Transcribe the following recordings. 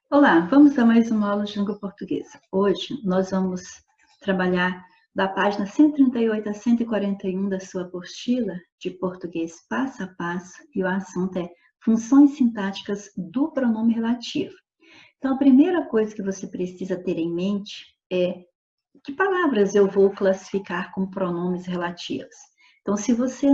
Olá, vamos a mais uma aula de língua portuguesa. Hoje nós vamos trabalhar da página 138 a 141 da sua apostila de português passo a passo e o assunto é funções sintáticas do pronome relativo. Então, a primeira coisa que você precisa ter em mente é que palavras eu vou classificar como pronomes relativos. Então, se você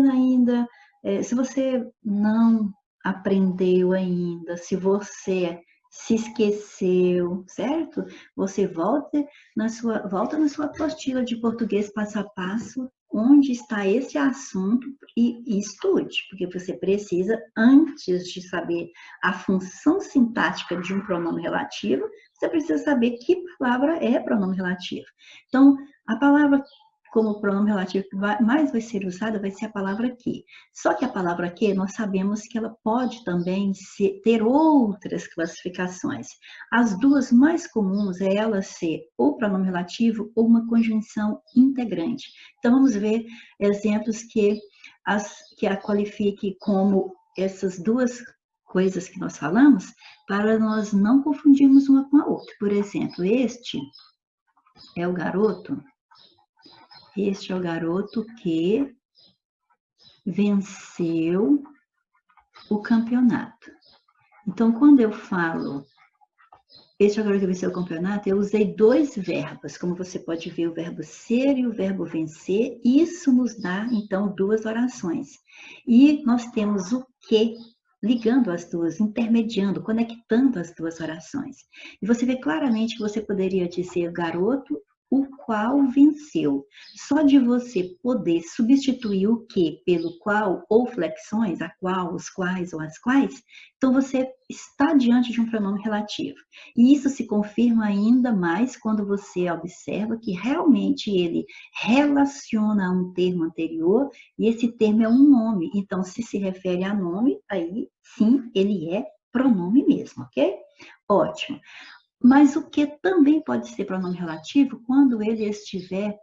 não aprendeu ainda, se você se esqueceu, certo? Você volta na sua apostila de português passo a passo, onde está esse assunto e estude, porque você precisa, antes de saber a função sintática de um pronome relativo, você precisa saber que palavra é pronome relativo. Então, a palavra como pronome relativo que mais vai ser usada vai ser a palavra que. Só que a palavra que, nós sabemos que ela pode também ter outras classificações. As duas mais comuns é ela ser ou pronome relativo ou uma conjunção integrante. Então, vamos ver exemplos que a qualifique como essas duas coisas que nós falamos, para nós não confundirmos uma com a outra. Por exemplo, é o garoto, este é o garoto que venceu o campeonato. Então, quando eu falo este é o garoto que venceu o campeonato, eu usei dois verbos, como você pode ver, o verbo ser e o verbo vencer. Isso nos dá, então, duas orações. E nós temos o que ligando as duas, intermediando, conectando as duas orações. E você vê claramente que você poderia dizer garoto, o qual venceu. Só de você poder substituir o que pelo qual, ou flexões, a qual, os quais ou as quais, então você está diante de um pronome relativo. E isso se confirma ainda mais quando você observa que realmente ele relaciona a um termo anterior e esse termo é um nome. Então, se refere a nome, aí sim, ele é pronome mesmo, ok? Ótimo. Mas o que também pode ser pronome relativo quando ele estiver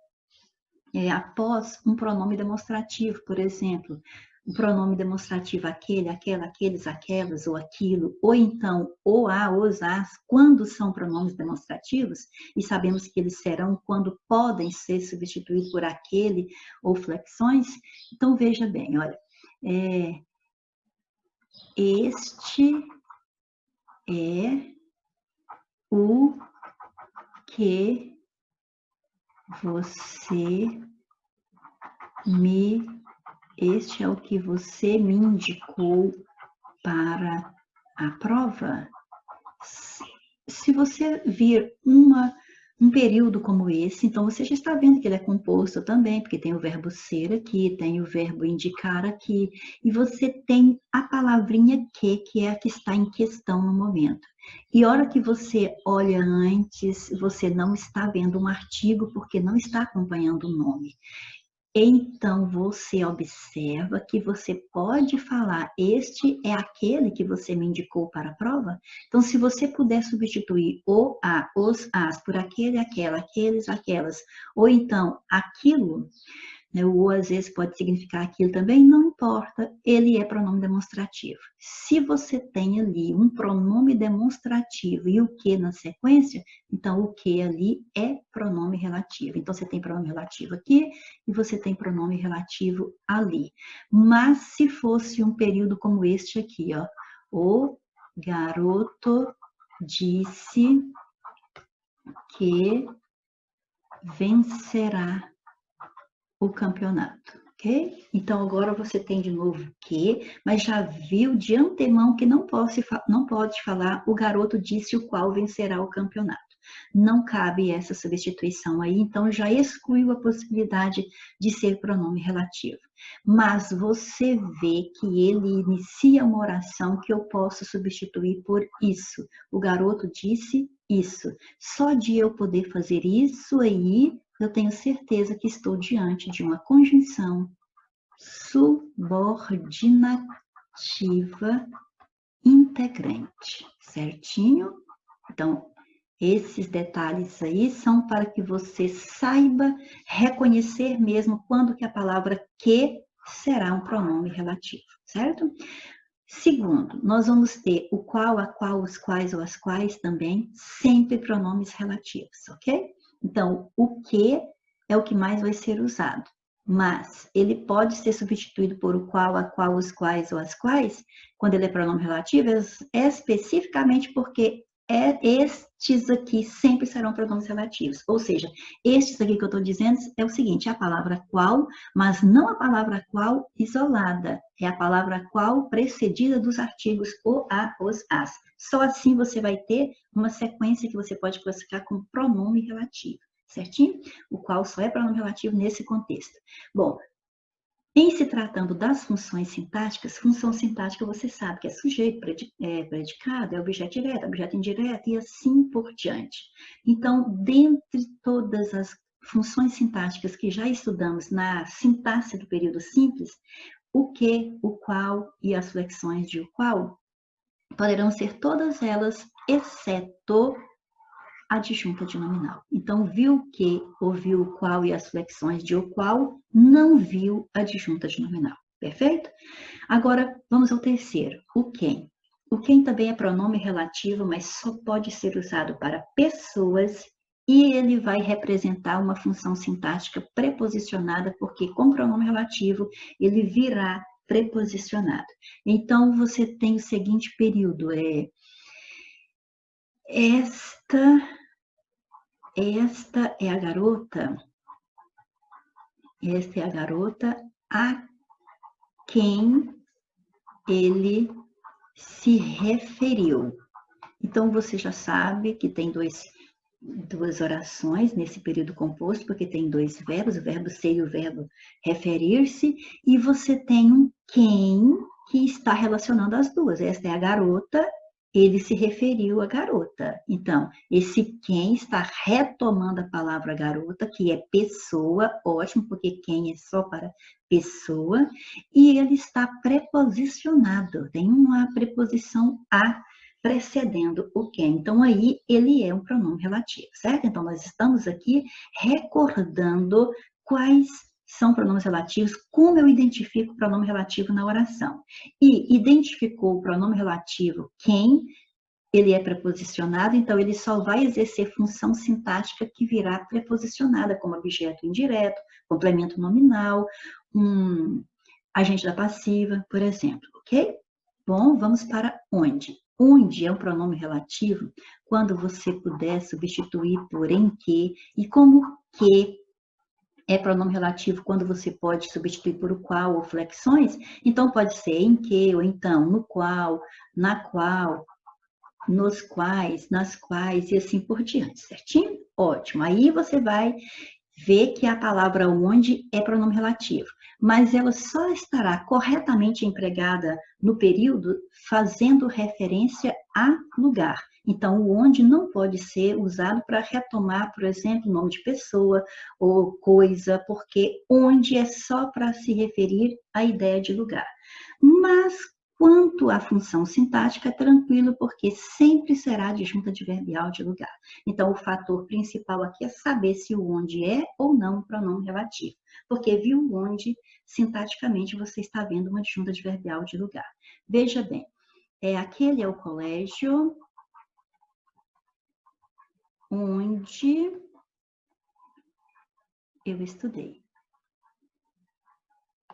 após um pronome demonstrativo, por exemplo, o pronome demonstrativo aquele, aquela, aqueles, aquelas, ou aquilo, ou então o a, os, as, quando são pronomes demonstrativos, e sabemos que eles serão quando podem ser substituídos por aquele ou flexões. Então, veja bem, olha, este é o que você me, este é o que você me indicou para a prova. Se você vir um período como esse, então você já está vendo que ele é composto também, porque tem o verbo ser aqui, tem o verbo indicar aqui, e você tem a palavrinha que é a que está em questão no momento. E a hora que você olha antes, você não está vendo um artigo, porque não está acompanhando o nome. Então, você observa que você pode falar, este é aquele que você me indicou para a prova? Então, se você puder substituir o a, os, as, por aquele, aquela, aqueles, aquelas, ou então aquilo, né, o ou às vezes pode significar aquilo também, não importa, ele é pronome demonstrativo. Se você tem ali um pronome demonstrativo e o que na sequência, então o que ali é pronome relativo. Então você tem pronome relativo aqui e você tem pronome relativo ali. Mas se fosse um período como este aqui, ó, o garoto disse que vencerá o campeonato, ok? Então, agora você tem de novo que, mas já viu de antemão que não pode falar o garoto disse o qual vencerá o campeonato. Não cabe essa substituição aí, então já excluiu a possibilidade de ser pronome relativo. Mas você vê que ele inicia uma oração que eu posso substituir por isso. O garoto disse isso. Só de eu poder fazer isso aí, eu tenho certeza que estou diante de uma conjunção subordinativa integrante, certinho? Então, esses detalhes aí são para que você saiba reconhecer mesmo quando que a palavra que será um pronome relativo, certo? Segundo, nós vamos ter o qual, a qual, os quais ou as quais também, sempre pronomes relativos, ok? Então, o que é o que mais vai ser usado, mas ele pode ser substituído por o qual, a qual, os quais ou as quais, quando ele é pronome relativo, especificamente porque estes aqui sempre serão pronomes relativos. Ou seja, estes aqui que eu estou dizendo é o seguinte, é a palavra qual, mas não a palavra qual isolada, é a palavra qual precedida dos artigos o, a, os, as. Só assim você vai ter uma sequência que você pode classificar como pronome relativo, certinho? O qual só é pronome relativo nesse contexto. Bom, em se tratando das funções sintáticas, função sintática você sabe que é sujeito, predicado, é objeto direto, objeto indireto e assim por diante. Então, dentre todas as funções sintáticas que já estudamos na sintaxe do período simples, o que, o qual e as flexões de o qual poderão ser todas elas, exceto adjunta de nominal. Então, viu o que, ouviu o qual e as flexões de o qual, não viu adjunta de nominal. Perfeito? Agora, vamos ao terceiro, o quem. O quem também é pronome relativo, mas só pode ser usado para pessoas e ele vai representar uma função sintática preposicionada, porque com pronome relativo ele virá preposicionado. Então, você tem o seguinte período, esta é a garota a quem ele se referiu. Então, você já sabe que tem duas orações nesse período composto, porque tem dois verbos, o verbo ser e o verbo referir-se, e você tem um quem que está relacionando as duas. Esta é a garota, ele se referiu à garota. Então, esse quem está retomando a palavra garota, que é pessoa, ótimo, porque quem é só para pessoa, e ele está preposicionado, tem uma preposição a precedendo o que. Então, aí, ele é um pronome relativo, certo? Então, nós estamos aqui recordando quais são pronomes relativos, como eu identifico o pronome relativo na oração. E identificou o pronome relativo quem, ele é preposicionado, então ele só vai exercer função sintática que virá preposicionada, como objeto indireto, complemento nominal, agente da passiva, por exemplo, ok? Bom, vamos para onde. Onde é um pronome relativo quando você puder substituir por em que, e como que é pronome relativo quando você pode substituir por o qual ou flexões, então pode ser em que, ou então no qual, na qual, nos quais, nas quais e assim por diante, certinho? Ótimo. Aí você vai ver que a palavra onde é pronome relativo, mas ela só estará corretamente empregada no período fazendo referência a lugar. Então, o onde não pode ser usado para retomar, por exemplo, nome de pessoa ou coisa, porque onde é só para se referir à ideia de lugar. Mas, quanto à função sintática, é tranquilo, porque sempre será adjunta adverbial de lugar. Então, o fator principal aqui é saber se o onde é ou não um pronome relativo. Porque viu onde, sintaticamente, você está vendo uma adjunta adverbial de lugar. Veja bem, aquele é o colégio onde eu estudei.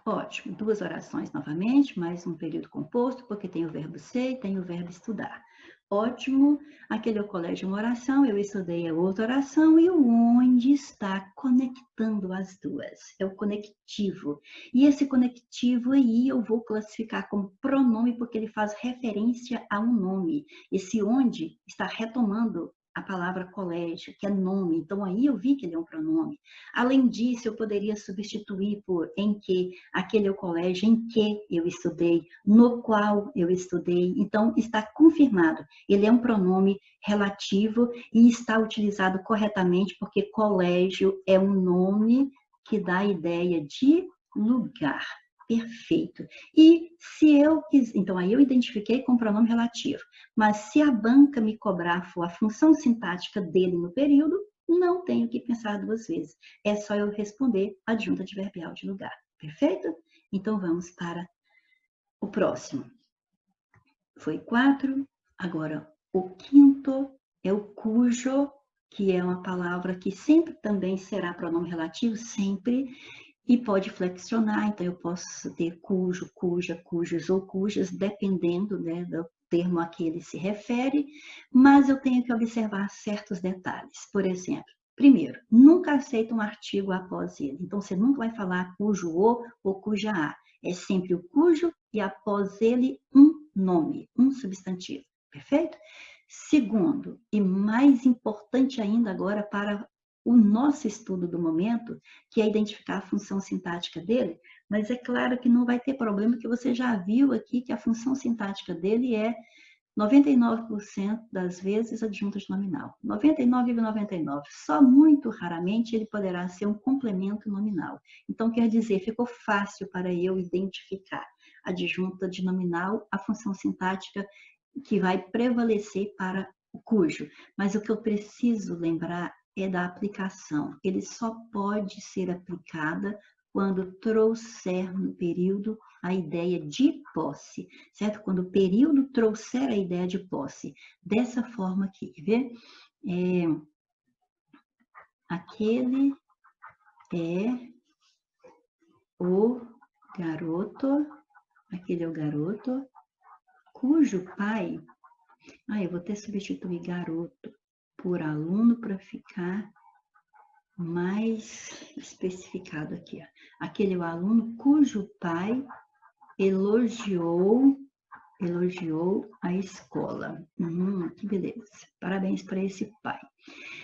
Ótimo, duas orações novamente, mais um período composto, porque tem o verbo ser e tem o verbo estudar. Ótimo, aquele é o colégio, uma oração, eu estudei a outra oração, e o onde está conectando as duas, é o conectivo. E esse conectivo aí eu vou classificar como pronome, porque ele faz referência a um nome. Esse onde está retomando a palavra colégio, que é nome, então aí eu vi que ele é um pronome. Além disso, eu poderia substituir por em que, aquele é o colégio em que eu estudei, no qual eu estudei, então está confirmado. Ele é um pronome relativo e está utilizado corretamente, porque colégio é um nome que dá a ideia de lugar. Perfeito. E se eu quiser, então aí eu identifiquei com pronome relativo, mas se a banca me cobrar for a função sintática dele no período, não tenho que pensar duas vezes. É só eu responder adjunta adverbial de lugar. Perfeito? Então vamos para o próximo. Foi 4. Agora, o quinto é o cujo, que é uma palavra que sempre também será pronome relativo, sempre, e pode flexionar. Então, eu posso ter cujo, cuja, cujos ou cujas, dependendo, né, do termo a que ele se refere, mas eu tenho que observar certos detalhes. Por exemplo, primeiro, nunca aceita um artigo após ele. Então, você nunca vai falar cujo ou cuja a. É sempre o cujo e após ele um nome, um substantivo. Perfeito? Segundo, e mais importante ainda agora para o nosso estudo do momento, que é identificar a função sintática dele, mas é claro que não vai ter problema, que você já viu aqui que a função sintática dele é 99% das vezes adjunta de nominal. 99,99. Só muito raramente ele poderá ser um complemento nominal. Então, quer dizer, ficou fácil para eu identificar a adjunta de nominal, a função sintática que vai prevalecer para o cujo. Mas o que eu preciso lembrar é da aplicação. Ele só pode ser aplicada quando trouxer no período a ideia de posse, certo? Quando o período trouxer a ideia de posse. Dessa forma aqui, vê? Aquele é o garoto, aquele é o garoto, cujo pai... eu vou ter que substituir garoto por aluno para ficar mais especificado aqui. Ó. Aquele é o aluno cujo pai elogiou a escola. Que beleza. Parabéns para esse pai.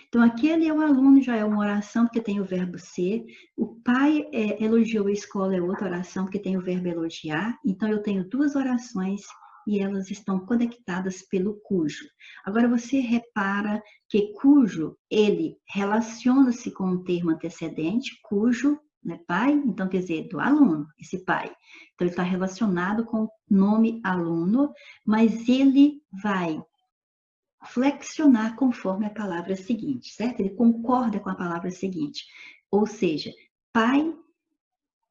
Então, aquele é o aluno, já é uma oração, porque tem o verbo ser. O pai elogiou a escola, é outra oração, porque tem o verbo elogiar. Então, eu tenho duas orações e elas estão conectadas pelo cujo. Agora, você repara que cujo, ele relaciona-se com o termo antecedente, cujo, né, pai, então quer dizer, do aluno, esse pai. Então, ele está relacionado com o nome aluno, mas ele vai flexionar conforme a palavra seguinte, certo? Ele concorda com a palavra seguinte. Ou seja, pai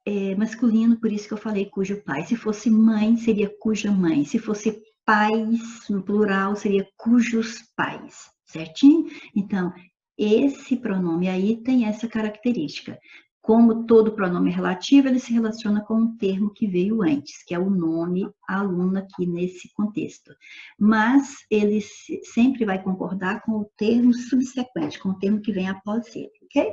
é masculino, por isso que eu falei cujo pai. Se fosse mãe, seria cuja mãe. Se fosse pais, no plural, seria cujos pais, certinho? Então, esse pronome aí tem essa característica. Como todo pronome relativo, ele se relaciona com um termo que veio antes, que é o nome aluno aqui nesse contexto. Mas ele sempre vai concordar com o termo subsequente, com o termo que vem após ele, ok?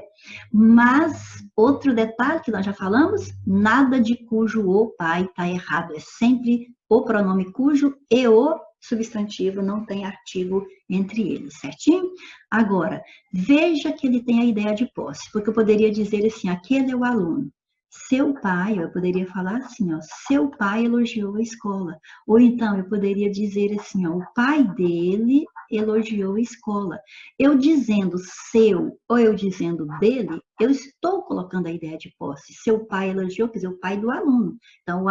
Mas, outro detalhe que nós já falamos, nada de cujo o pai está errado. É sempre o pronome cujo e o substantivo, não tem artigo entre eles, certinho? Agora, veja que ele tem a ideia de posse, porque eu poderia dizer assim, aquele é o aluno. Seu pai, eu poderia falar assim, ó, seu pai elogiou a escola. Ou então, eu poderia dizer assim, ó, o pai dele elogiou a escola. Eu dizendo seu ou eu dizendo dele, eu estou colocando a ideia de posse. Seu pai elogiou, quer dizer, o pai do aluno. Então,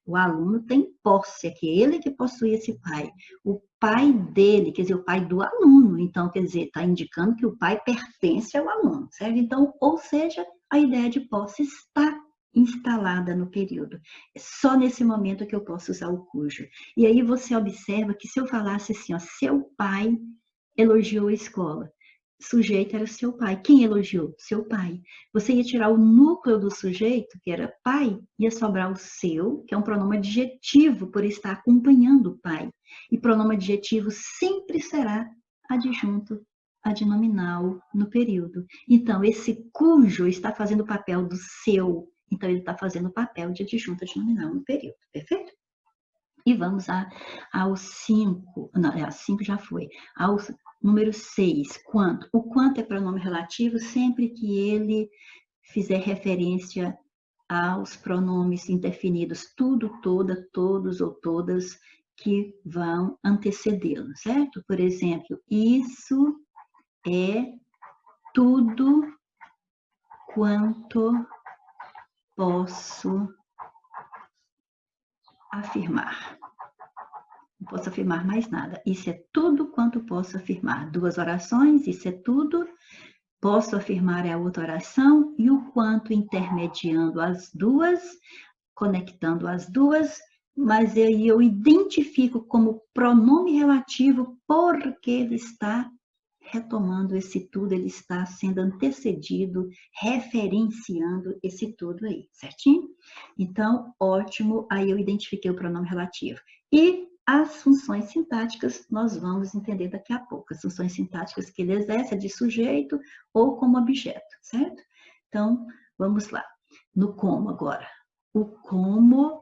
o aluno tem posse, é que ele que possui esse pai. O pai dele, quer dizer, o pai do aluno. Então, quer dizer, está indicando que o pai pertence ao aluno, certo? Então, ou seja, a ideia de posse está instalada no período. É só nesse momento que eu posso usar o cujo. E aí você observa que se eu falasse assim, ó, seu pai elogiou a escola, sujeito era seu pai. Quem elogiou? Seu pai. Você ia tirar o núcleo do sujeito, que era pai, ia sobrar o seu, que é um pronome adjetivo por estar acompanhando o pai. E pronome adjetivo sempre será adjunto adnominal no período. Então, esse cujo está fazendo o papel do seu. Então, ele está fazendo o papel de adjunto adnominal no período. Perfeito? E vamos ao 5. Não, a 5 já foi. Ao número 6, quanto? O quanto é pronome relativo sempre que ele fizer referência aos pronomes indefinidos, tudo, toda, todos ou todas que vão antecedê-lo, certo? Por exemplo, isso é tudo quanto posso afirmar. Não posso afirmar mais nada. Isso é tudo quanto posso afirmar. Duas orações, isso é tudo. Posso afirmar é a outra oração. E o quanto intermediando as duas, conectando as duas, mas aí eu identifico como pronome relativo porque ele está retomando esse tudo, ele está sendo antecedido, referenciando esse tudo aí, certinho? Então, ótimo, aí eu identifiquei o pronome relativo. E as funções sintáticas nós vamos entender daqui a pouco. As funções sintáticas que ele exerce de sujeito ou como objeto, certo? Então, vamos lá. No como agora. O como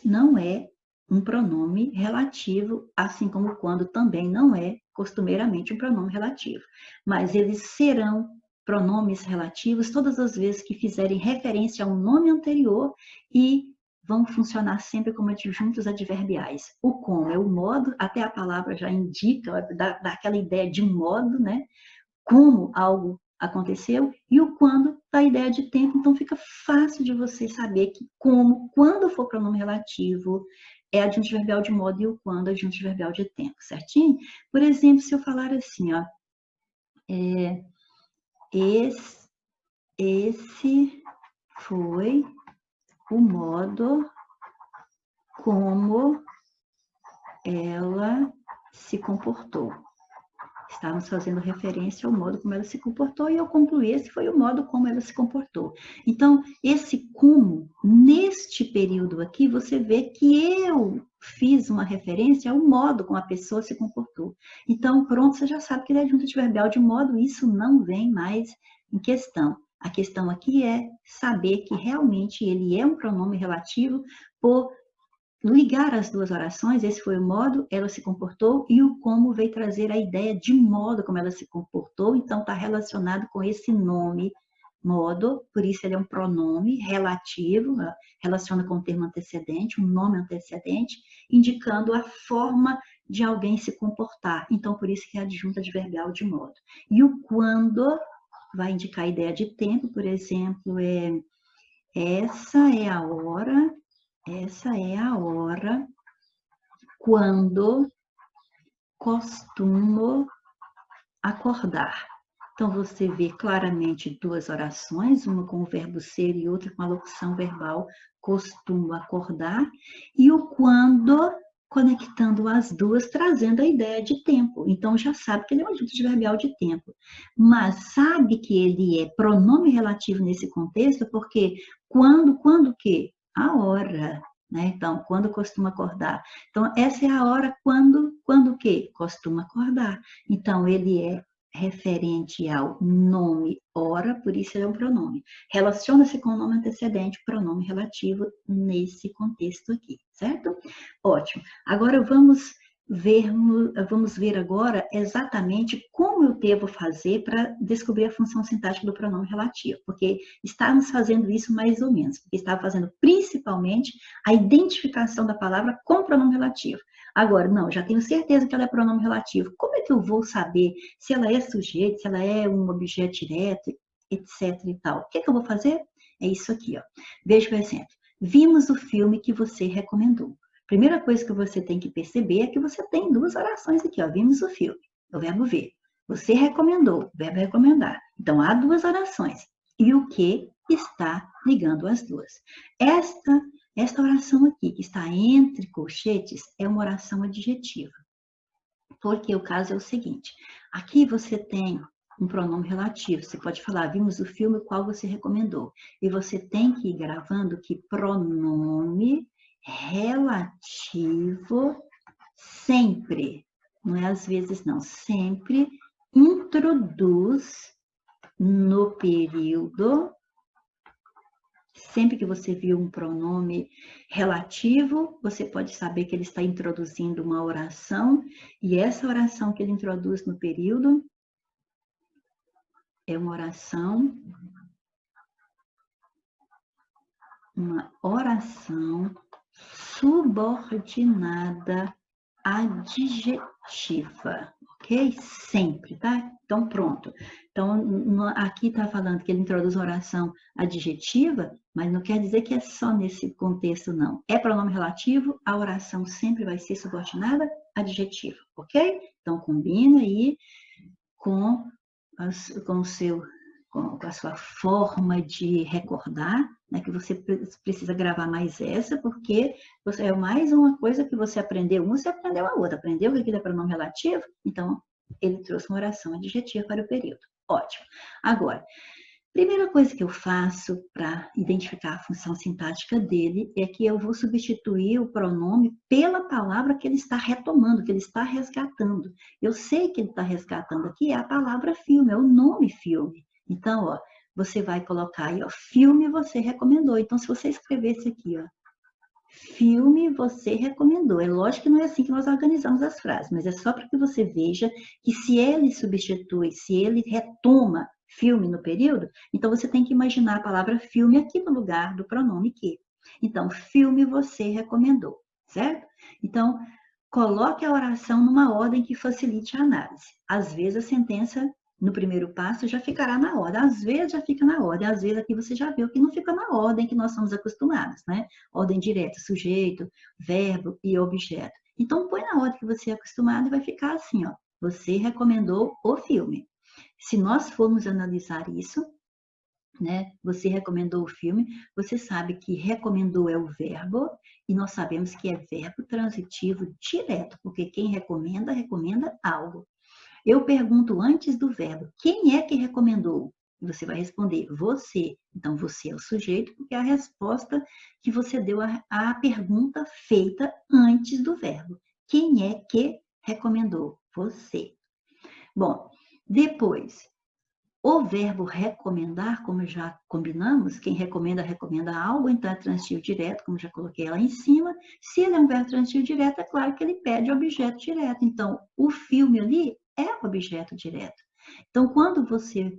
não é um pronome relativo, assim como quando também não é costumeiramente um pronome relativo. Mas eles serão pronomes relativos todas as vezes que fizerem referência a um nome anterior e vão funcionar sempre como adjuntos adverbiais. O como é o modo, até a palavra já indica, dá aquela ideia de modo, né? Como algo aconteceu, e o quando dá a ideia de tempo, então fica fácil de você saber que como, quando for pronome relativo, é adjunto adverbial de modo e o quando é adjunto adverbial de tempo, certinho? Por exemplo, se eu falar assim, ó, esse foi o modo como ela se comportou. Estávamos fazendo referência ao modo como ela se comportou e eu concluí, esse foi o modo como ela se comportou. Então, esse como, neste período aqui, você vê que eu fiz uma referência ao modo como a pessoa se comportou. Então, pronto, você já sabe que ele é adjunto adverbial de modo, isso não vem mais em questão. A questão aqui é saber que realmente ele é um pronome relativo por ligar as duas orações, esse foi o modo, ela se comportou, e o como veio trazer a ideia de modo como ela se comportou, então está relacionado com esse nome, modo, por isso ele é um pronome relativo, relaciona com o termo antecedente, um nome antecedente, indicando a forma de alguém se comportar, então por isso que é adjunto adverbial de modo. E o quando vai indicar a ideia de tempo, por exemplo, essa é a hora quando costumo acordar. Então, você vê claramente duas orações, uma com o verbo ser e outra com a locução verbal costumo acordar, e o quando conectando as duas, trazendo a ideia de tempo. Então, já sabe que ele é um adjunto adverbial de tempo. Mas sabe que ele é pronome relativo nesse contexto, porque quando o quê? A hora. Né? Então, quando costuma acordar. Então, essa é a hora quando o quê? Costuma acordar. Então, ele é referente ao nome hora, por isso ele é um pronome. Relaciona-se com o nome antecedente, pronome relativo nesse contexto aqui, certo? Ótimo. Agora vamos ver agora exatamente como eu devo fazer para descobrir a função sintática do pronome relativo, porque estávamos fazendo isso mais ou menos, porque estava fazendo principalmente a identificação da palavra com o pronome relativo. Agora, não, já tenho certeza que ela é pronome relativo. Como é que eu vou saber se ela é sujeito, se ela é um objeto direto, etc e tal? O que é que eu vou fazer? É isso aqui, ó. Veja o exemplo. Vimos o filme que você recomendou. Primeira coisa que você tem que perceber é que você tem duas orações aqui, ó. Vimos o filme, o verbo ver. Você recomendou, o verbo recomendar. Então, há duas orações. E o que está ligando as duas? Esta oração aqui, que está entre colchetes, é uma oração adjetiva. Porque o caso é o seguinte, aqui você tem um pronome relativo, você pode falar, vimos o filme qual você recomendou. E você tem que ir gravando que pronome relativo sempre, não é às vezes não, sempre introduz no período, sempre que você viu um pronome relativo, você pode saber que ele está introduzindo uma oração, e essa oração que ele introduz no período é uma oração subordinada adjetiva, ok? Sempre, tá? Então, pronto. Então, aqui está falando que ele introduz uma oração adjetiva, mas não quer dizer que é só nesse contexto, não. É pronome relativo, a oração sempre vai ser subordinada adjetiva, ok? Então, combina aí com com a sua forma de recordar, né, que você precisa gravar mais essa, porque é mais uma coisa que você aprendeu, você aprendeu a outra, aprendeu que aquilo é pronome relativo, então ele trouxe uma oração adjetiva para o período. Ótimo. Agora, primeira coisa que eu faço para identificar a função sintática dele é que eu vou substituir o pronome pela palavra que ele está retomando, que ele está resgatando. Eu sei que ele está resgatando aqui a palavra filme, é o nome filme. Então, ó, você vai colocar aí, ó, filme você recomendou. Então, se você escrevesse aqui, ó, filme você recomendou. É lógico que não é assim que nós organizamos as frases, mas é só para que você veja que se ele substitui, se ele retoma filme no período, então você tem que imaginar a palavra filme aqui no lugar do pronome que. Então, filme você recomendou, certo? Então, coloque a oração numa ordem que facilite a análise. Às vezes a sentença no primeiro passo já ficará na ordem, às vezes já fica na ordem, às vezes aqui você já viu que não fica na ordem que nós somos acostumados, né? Ordem direta, sujeito, verbo e objeto. Então, põe na ordem que você é acostumado e vai ficar assim, ó. Você recomendou o filme. Se nós formos analisar isso, né? Você recomendou o filme, você sabe que recomendou é o verbo, e nós sabemos que é verbo transitivo direto, porque quem recomenda, recomenda algo. Eu pergunto antes do verbo, quem é que recomendou? E você vai responder, você. Então, você é o sujeito, porque é a resposta que você deu à pergunta feita antes do verbo. Quem é que recomendou? Você. Bom, depois, o verbo recomendar, como já combinamos, quem recomenda, recomenda algo, então é transitivo direto, como já coloquei lá em cima. Se ele é um verbo transitivo direto, é claro que ele pede objeto direto. Então, o filme ali é objeto direto. Então, quando você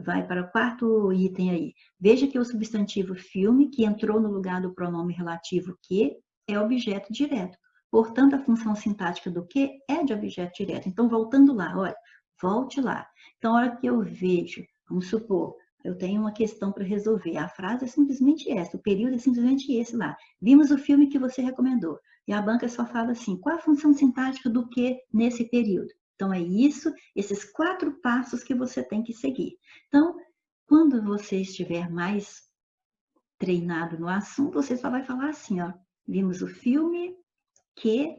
vai para o quarto item aí, veja que o substantivo filme, que entrou no lugar do pronome relativo que, é objeto direto. Portanto, a função sintática do que é de objeto direto. Então, voltando lá, olha, volte lá. Então, a hora que eu vejo, vamos supor, eu tenho uma questão para resolver. A frase é simplesmente essa, o período é simplesmente esse lá. Vimos o filme que você recomendou. E a banca só fala assim, qual a função sintática do que nesse período? Então, é isso, esses 4 passos que você tem que seguir. Então, quando você estiver mais treinado no assunto, você só vai falar assim, ó, vimos o filme que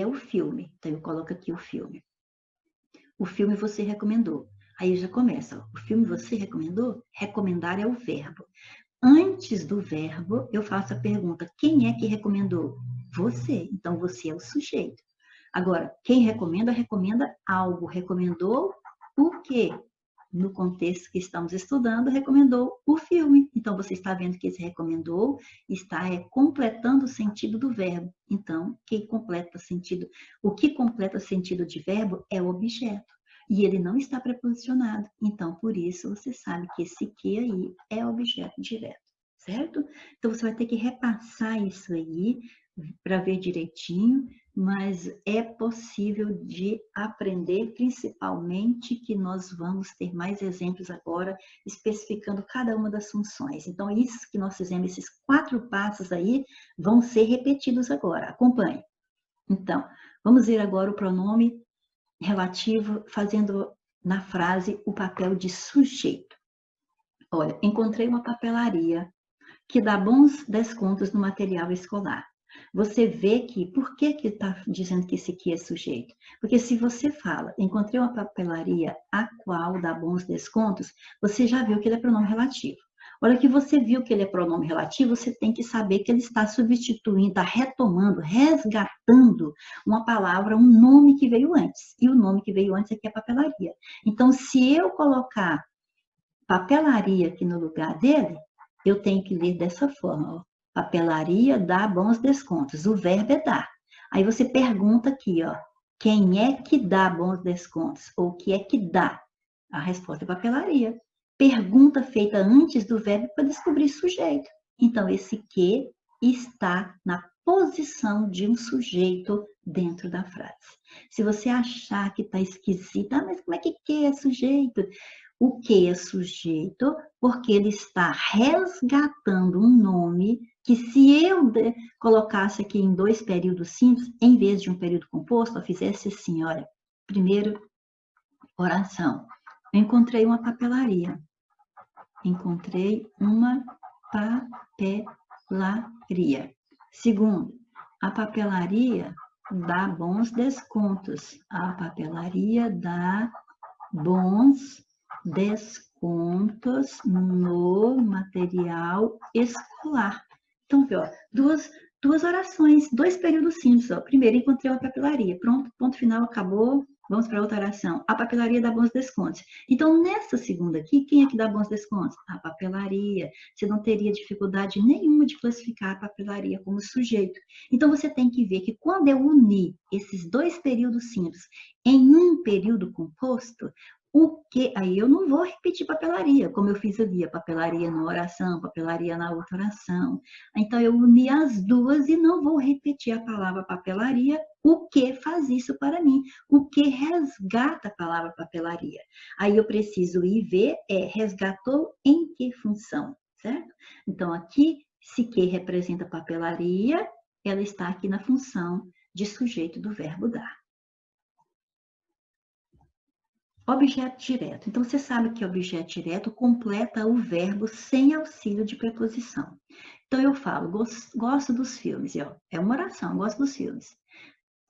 é o filme. Então, eu coloco aqui o filme. O filme você recomendou. Aí já começa, o filme você recomendou? Recomendar é o verbo. Antes do verbo, eu faço a pergunta, quem é que recomendou? Você. Então, você é o sujeito. Agora, quem recomenda, recomenda algo. Recomendou o quê? No contexto que estamos estudando, recomendou o filme. Então, você está vendo que esse recomendou está completando o sentido do verbo. Então, o que completa o sentido de verbo é o objeto. E ele não está preposicionado. Então, por isso, você sabe que esse que aí é objeto direto, certo? Então, você vai ter que repassar isso aí para ver direitinho, mas é possível de aprender, principalmente que nós vamos ter mais exemplos agora, especificando cada uma das funções. Então, isso que nós fizemos, esses 4 passos aí, vão ser repetidos agora. Acompanhe. Então, vamos ver agora o pronome relativo, fazendo na frase o papel de sujeito. Olha, encontrei uma papelaria que dá bons descontos no material escolar. Você vê que, por que está dizendo que esse aqui é sujeito? Porque se você fala, encontrei uma papelaria a qual dá bons descontos, você já viu que ele é pronome relativo. Hora que você viu que ele é pronome relativo, você tem que saber que ele está substituindo, está retomando, resgatando uma palavra, um nome que veio antes. E o nome que veio antes aqui é papelaria. Então, se eu colocar papelaria aqui no lugar dele, eu tenho que ler dessa forma, ó. Papelaria dá bons descontos. O verbo é dar. Aí você pergunta aqui, ó, quem é que dá bons descontos? Ou o que é que dá? A resposta é papelaria. Pergunta feita antes do verbo para descobrir sujeito. Então, esse que está na posição de um sujeito dentro da frase. Se você achar que está esquisito, mas como é que é sujeito? O que é sujeito? Porque ele está resgatando um nome que se eu colocasse aqui em 2 períodos simples, em vez de um período composto, eu fizesse assim, olha, primeiro, oração. encontrei uma papelaria. Encontrei uma papelaria. Segundo, a papelaria dá bons descontos. A papelaria dá bons descontos no material escolar. Então, ó, duas orações, dois períodos simples. Ó. Primeiro, encontrei uma papelaria. Pronto, ponto final, acabou. Vamos para outra oração. A papelaria dá bons descontos. Então, nessa segunda aqui, quem é que dá bons descontos? A papelaria. Você não teria dificuldade nenhuma de classificar a papelaria como sujeito. Então, você tem que ver que quando eu unir esses dois períodos simples em um período composto, o que? Aí eu não vou repetir papelaria, como eu fiz ali, a papelaria numa oração, papelaria na outra oração. Então, eu uni as duas e não vou repetir a palavra papelaria. O que faz isso para mim? O que resgata a palavra papelaria? Aí eu preciso ir ver, resgatou em que função, certo? Então, aqui, se que representa papelaria, ela está aqui na função de sujeito do verbo dar. Objeto direto. Então, você sabe que objeto direto completa o verbo sem auxílio de preposição. Então, eu falo, gosto dos filmes. É uma oração, gosto dos filmes.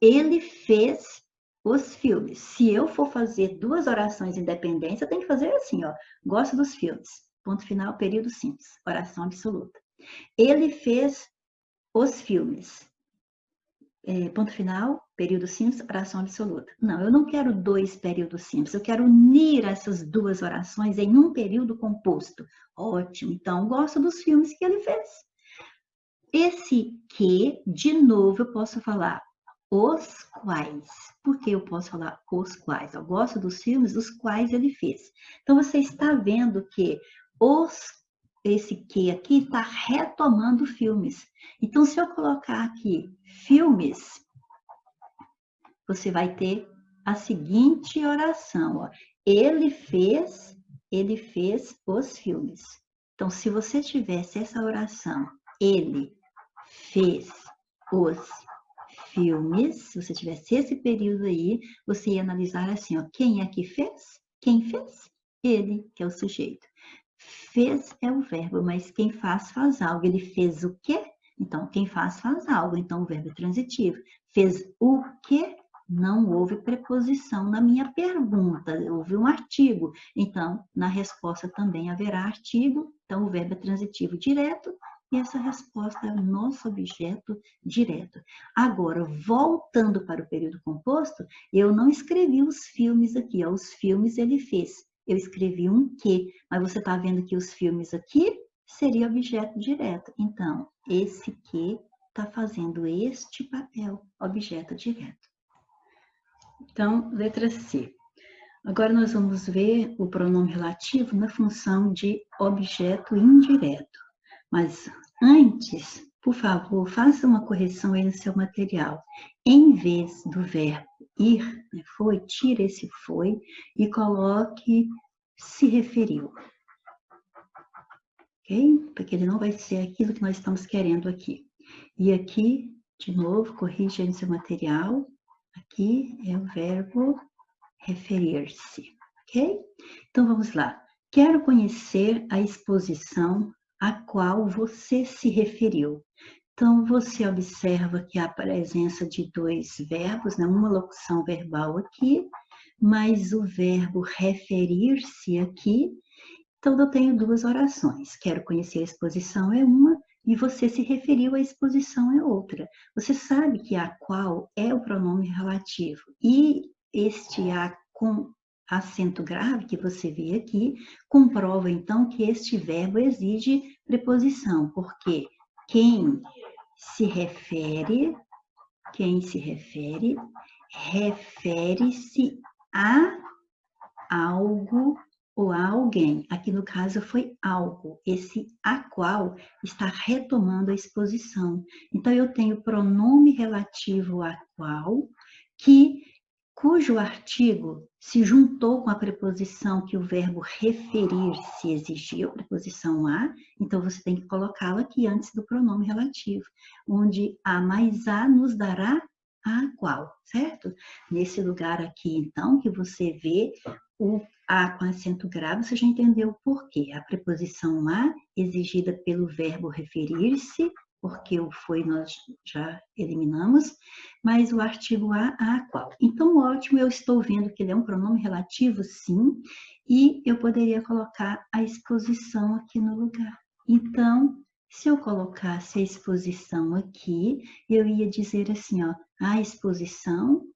Ele fez os filmes. Se eu for fazer duas orações independentes, eu tenho que fazer assim, ó. Gosto dos filmes. Ponto final, período simples. Oração absoluta. Ele fez os filmes. Ponto final, período simples, oração absoluta. Não, eu não quero dois períodos simples, eu quero unir essas duas orações em um período composto. Ótimo, então gosto dos filmes que ele fez. Esse que, de novo, eu posso falar os quais. Por que eu posso falar os quais? Eu gosto dos filmes, os quais ele fez. Então, você está vendo que esse que aqui está retomando filmes. Então, se eu colocar aqui filmes, você vai ter a seguinte oração, ó. Ele fez os filmes. Então, se você tivesse essa oração, ele fez os filmes, se você tivesse esse período aí, você ia analisar assim, ó, quem é que fez? Quem fez? Ele, que é o sujeito. Fez é o verbo, mas quem faz algo. Ele fez o quê? Então, quem faz algo. Então, o verbo é transitivo. Fez o quê? Não houve preposição na minha pergunta, houve um artigo. Então, na resposta também haverá artigo. Então, o verbo é transitivo direto. E essa resposta é o nosso objeto direto. Agora, voltando para o período composto, eu não escrevi os filmes aqui. Ó, os filmes ele fez. Eu escrevi um que, mas você está vendo que os filmes aqui seria objeto direto. Então, esse que está fazendo este papel, objeto direto. Então, letra C. Agora nós vamos ver o pronome relativo na função de objeto indireto. Mas antes, por favor, faça uma correção aí no seu material. Em vez do verbo ir, foi, tira esse foi e coloque se referiu. Ok? Porque ele não vai ser aquilo que nós estamos querendo aqui. E aqui, de novo, corrija aí no seu material. Aqui é o verbo referir-se. Ok? Então vamos lá. Quero conhecer a exposição a qual você se referiu. Então, você observa que há a presença de dois verbos, né? Uma locução verbal aqui, mas o verbo referir-se aqui. Então, eu tenho duas orações. Quero conhecer a exposição é uma e você se referiu à exposição é outra. Você sabe que a qual é o pronome relativo e este a com acento grave que você vê aqui comprova então que este verbo exige preposição, porque quem se refere, refere-se a algo ou a alguém. Aqui no caso foi algo. Esse a qual está retomando a exposição. Então, eu tenho pronome relativo a qual, cujo artigo se juntou com a preposição que o verbo referir-se exigiu, preposição a, então você tem que colocá-la aqui antes do pronome relativo, onde a mais a nos dará a qual, certo? Nesse lugar aqui, então, que você vê o a com acento grave, você já entendeu o porquê. A preposição a, exigida pelo verbo referir-se, porque o foi nós já eliminamos, mas o artigo a qual. Então, ótimo, eu estou vendo que ele é um pronome relativo, sim, e eu poderia colocar a exposição aqui no lugar. Então, se eu colocasse a exposição aqui, eu ia dizer assim, ó, a exposição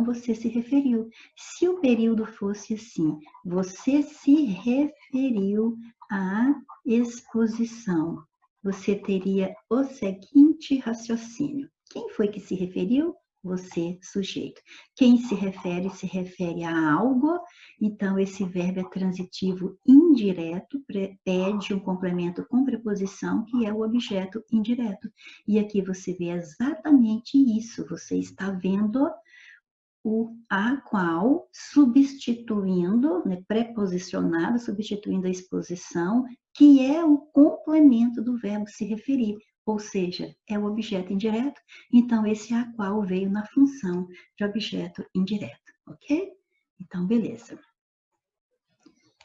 você se referiu. Se o período fosse assim, você se referiu à exposição, você teria o seguinte raciocínio. Quem foi que se referiu? Você, sujeito. Quem se refere a algo, então esse verbo é transitivo indireto, pede um complemento com preposição, que é o objeto indireto. E aqui você vê exatamente isso, você está vendo o a qual substituindo, né, preposicionado, substituindo a exposição, que é o complemento do verbo se referir, ou seja, é o objeto indireto, então esse a qual veio na função de objeto indireto, ok? Então, beleza.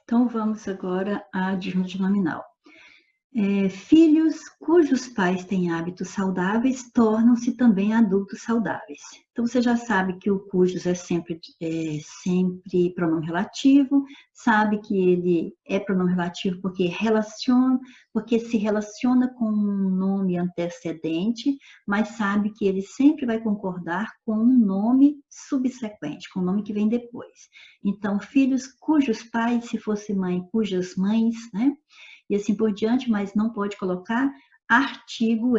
Então, vamos agora à adjunto nominal. Filhos cujos pais têm hábitos saudáveis tornam-se também adultos saudáveis. Então, você já sabe que o cujos é sempre pronome relativo, sabe que ele é pronome relativo porque se relaciona com um nome antecedente, mas sabe que ele sempre vai concordar com um nome subsequente, com o nome que vem depois. Então, filhos cujos pais, se fosse mãe, cujas mães, né? E assim por diante, mas não pode colocar artigo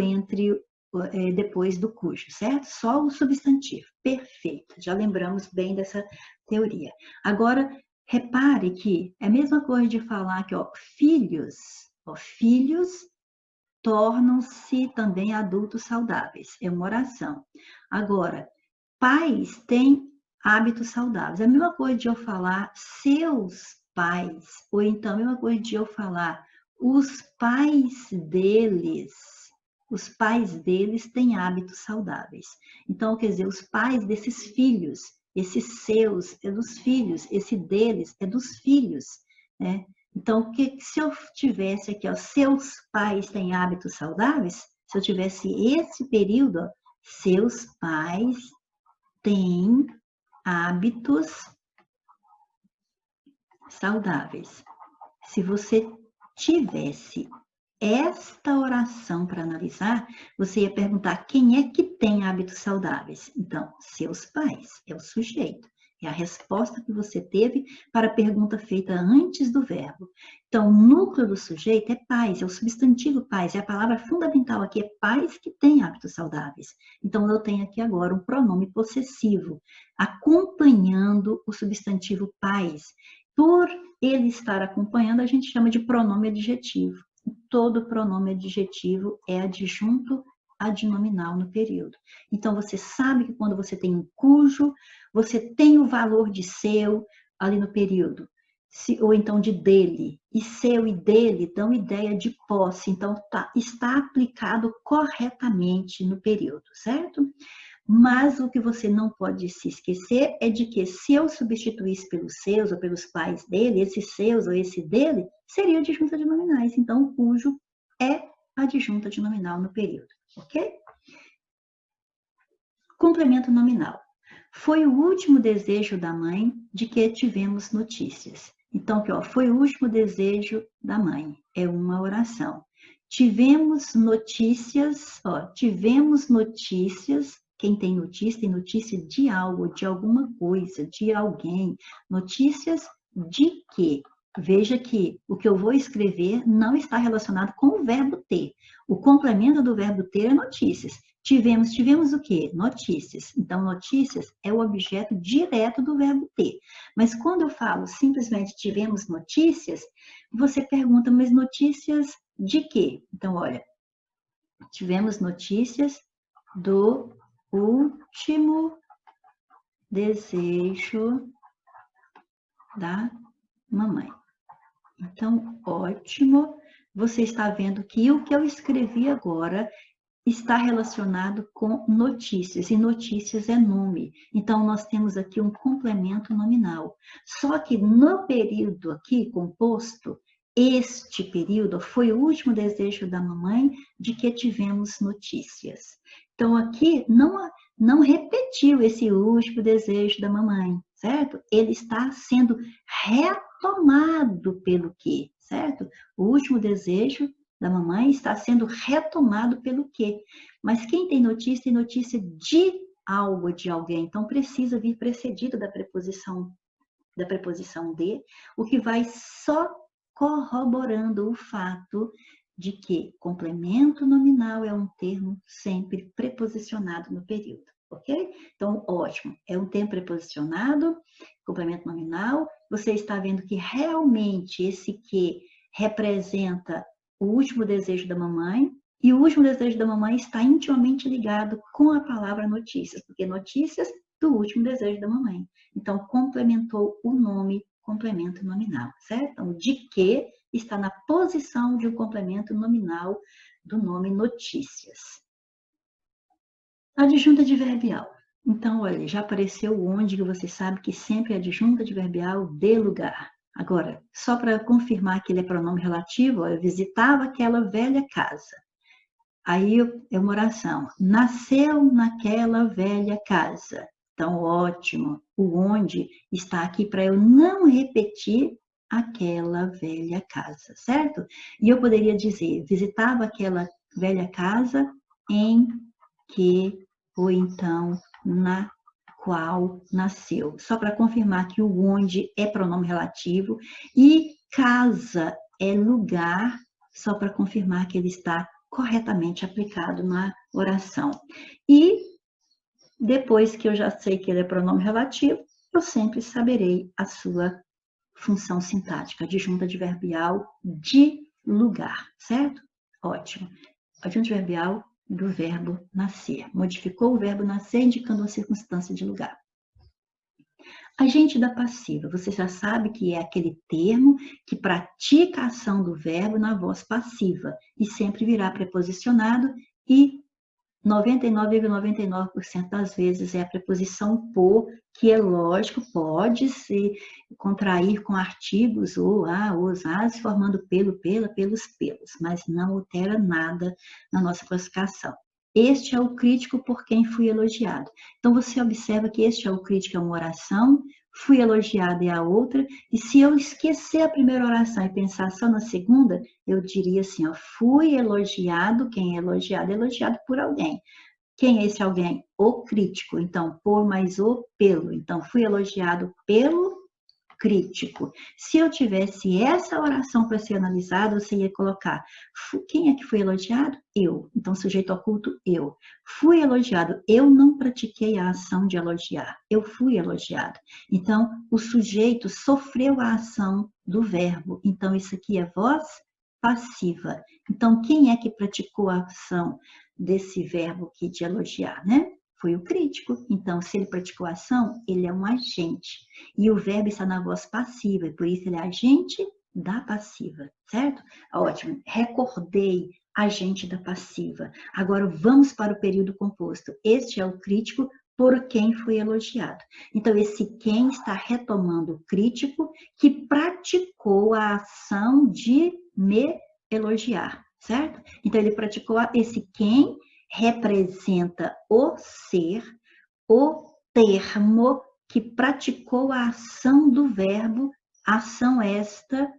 depois do cujo, certo? Só o substantivo. Perfeito. Já lembramos bem dessa teoria. Agora, repare que é a mesma coisa de falar que, filhos tornam-se também adultos saudáveis. É uma oração. Agora, pais têm hábitos saudáveis. É a mesma coisa de eu falar seus pais, ou então a mesma coisa de eu falar os pais deles têm hábitos saudáveis. Então, quer dizer, os pais desses filhos, esses seus é dos filhos, esse deles é dos filhos, né? Então, se eu tivesse aqui, seus pais têm hábitos saudáveis, se eu tivesse esse período, seus pais têm hábitos saudáveis. Se você tivesse esta oração para analisar, você ia perguntar quem é que tem hábitos saudáveis. Então, seus pais, é o sujeito. É a resposta que você teve para a pergunta feita antes do verbo. Então, o núcleo do sujeito é pais, é o substantivo pais, é a palavra fundamental aqui, é pais que têm hábitos saudáveis. Então, eu tenho aqui agora um pronome possessivo, acompanhando o substantivo pais. Por ele estar acompanhando, a gente chama de pronome adjetivo. Todo pronome adjetivo é adjunto adnominal no período. Então, você sabe que quando você tem um cujo, você tem o valor de seu ali no período, ou então de dele. E seu e dele dão ideia de posse, então está aplicado corretamente no período, certo? Mas o que você não pode se esquecer é de que se eu substituísse pelos seus ou pelos pais dele, esses seus ou esse dele, seria adjunta de nominais. Então, o cujo é adjunta de nominal no período, ok? Complemento nominal. Foi o último desejo da mãe de que tivemos notícias. Então, aqui, foi o último desejo da mãe. É uma oração. Tivemos notícias, quem tem notícia de algo, de alguma coisa, de alguém. Notícias de quê? Veja que o que eu vou escrever não está relacionado com o verbo ter. O complemento do verbo ter é notícias. Tivemos o quê? Notícias. Então, notícias é o objeto direto do verbo ter. Mas quando eu falo simplesmente tivemos notícias, você pergunta, mas notícias de quê? Então, olha, tivemos notícias do último desejo da mamãe. Então, ótimo. Você está vendo que o que eu escrevi agora está relacionado com notícias, e notícias é nome. Então, nós temos aqui um complemento nominal. Só que no período aqui composto, este período foi o último desejo da mamãe de que tivemos notícias. Então, aqui não repetiu esse último desejo da mamãe, certo? Ele está sendo retomado pelo quê, certo? O último desejo da mamãe está sendo retomado pelo quê? Mas quem tem notícia de algo, de alguém. Então, precisa vir precedido da preposição de, o que vai só corroborando o fato de que complemento nominal é um termo sempre preposicionado no período, ok? Então, ótimo. É um termo preposicionado, complemento nominal. Você está vendo que realmente esse que representa o último desejo da mamãe, e o último desejo da mamãe está intimamente ligado com a palavra notícias, porque notícias do último desejo da mamãe. Então, complementou o nome, complemento nominal, certo? Então, de que está na posição de um complemento nominal do nome notícias. Adjunta adverbial. Então, olha, já apareceu o onde, que você sabe que sempre é adjunta adverbial de lugar. Agora, só para confirmar que ele é pronome relativo, eu visitava aquela velha casa. Aí é uma oração. Nasceu naquela velha casa. Então, ótimo. O onde está aqui para eu não repetir aquela velha casa, certo? E eu poderia dizer, visitava aquela velha casa em que ou então na qual nasceu. Só para confirmar que o onde é pronome relativo e casa é lugar, só para confirmar que ele está corretamente aplicado na oração. E depois que eu já sei que ele é pronome relativo, eu sempre saberei a sua função sintática, adjunta adverbial de lugar, certo? Ótimo. Adjunta adverbial do verbo nascer. Modificou o verbo nascer, indicando a circunstância de lugar. Agente da passiva. Você já sabe que é aquele termo que pratica a ação do verbo na voz passiva e sempre virá preposicionado e 99,99% das vezes é a preposição por, que é lógico, pode se contrair com artigos ou os as, formando pelo, pela, pelos, pelos, mas não altera nada na nossa classificação. Este é o crítico por quem fui elogiado. Então, você observa que este é o crítico, é uma oração, fui elogiado é a outra, e se eu esquecer a primeira oração e pensar só na segunda, eu diria assim, ó, fui elogiado, quem é elogiado por alguém. Quem é esse alguém? O crítico. Então, por mais o pelo. Então, fui elogiado pelo crítico. Se eu tivesse essa oração para ser analisada, você ia colocar, quem é que foi elogiado? Eu. Então, sujeito oculto, eu. Fui elogiado. Eu não pratiquei a ação de elogiar. Eu fui elogiado. Então, o sujeito sofreu a ação do verbo. Então, isso aqui é voz passiva. Então, quem é que praticou a ação desse verbo aqui de elogiar, né? Foi o crítico. Então, se ele praticou a ação, ele é um agente. E o verbo está na voz passiva, e por isso ele é agente da passiva, certo? Ótimo. Recordei agente da passiva. Agora, vamos para o período composto. Este é o crítico por quem foi elogiado. Então, esse quem está retomando o crítico que praticou a ação de me elogiar, certo? Então, ele praticou esse quem representa o ser, o termo que praticou a ação do verbo, ação esta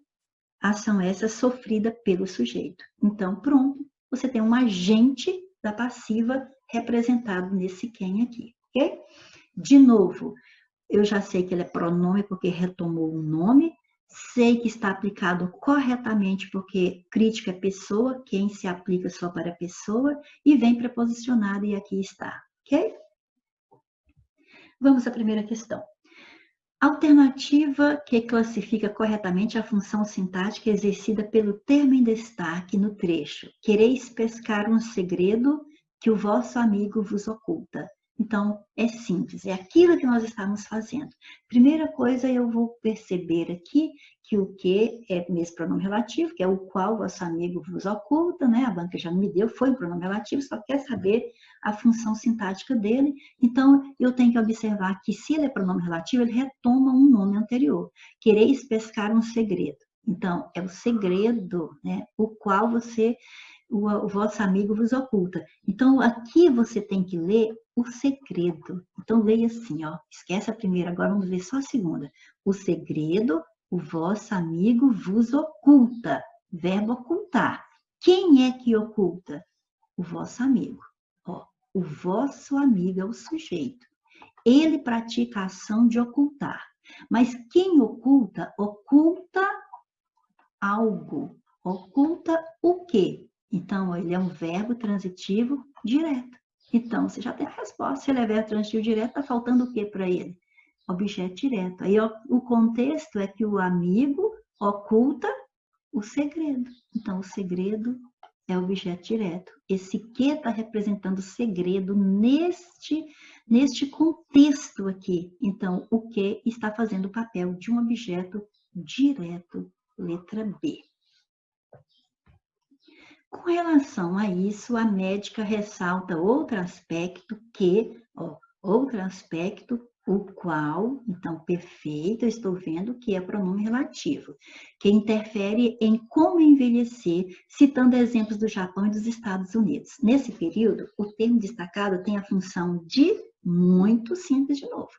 sofrida pelo sujeito. Então, pronto, você tem um agente da passiva representado nesse quem aqui, ok? De novo, eu já sei que ele é pronome porque retomou o nome, sei que está aplicado corretamente porque crítica é pessoa, quem se aplica só para a pessoa, e vem preposicionado e aqui está, ok? Vamos à primeira questão. Alternativa que classifica corretamente a função sintática exercida pelo termo em destaque no trecho. Quereis pescar um segredo que o vosso amigo vos oculta. Então, é simples, é aquilo que nós estamos fazendo. Primeira coisa, eu vou perceber aqui que o que é mesmo pronome relativo, que é o qual vosso amigo vos oculta, né? A banca já me deu, foi um pronome relativo, só quer saber a função sintática dele. Então, eu tenho que observar que se ele é pronome relativo, ele retoma um nome anterior. Quereis pescar um segredo. Então, é o segredo, né? O qual o vosso amigo vos oculta. Então, aqui você tem que ler o segredo. Então, leia assim, ó. Esquece a primeira, agora vamos ler só a segunda. O segredo, o vosso amigo vos oculta. Verbo ocultar. Quem é que oculta? O vosso amigo. Ó, o vosso amigo é o sujeito. Ele pratica a ação de ocultar. Mas quem oculta, oculta algo. Oculta o quê? Então, ele é um verbo transitivo direto. Então, você já tem a resposta. Se ele é verbo transitivo direto, está faltando o quê para ele? Objeto direto. Aí, o contexto é que o amigo oculta o segredo. Então, o segredo é objeto direto. Esse que está representando o segredo neste contexto aqui. Então, o que está fazendo o papel de um objeto direto. Letra B. Com relação a isso, a médica ressalta outro aspecto o qual, então, perfeito, eu estou vendo que é pronome relativo, que interfere em como envelhecer, citando exemplos do Japão e dos Estados Unidos. Nesse período, o termo destacado tem a função de, muito simples de novo.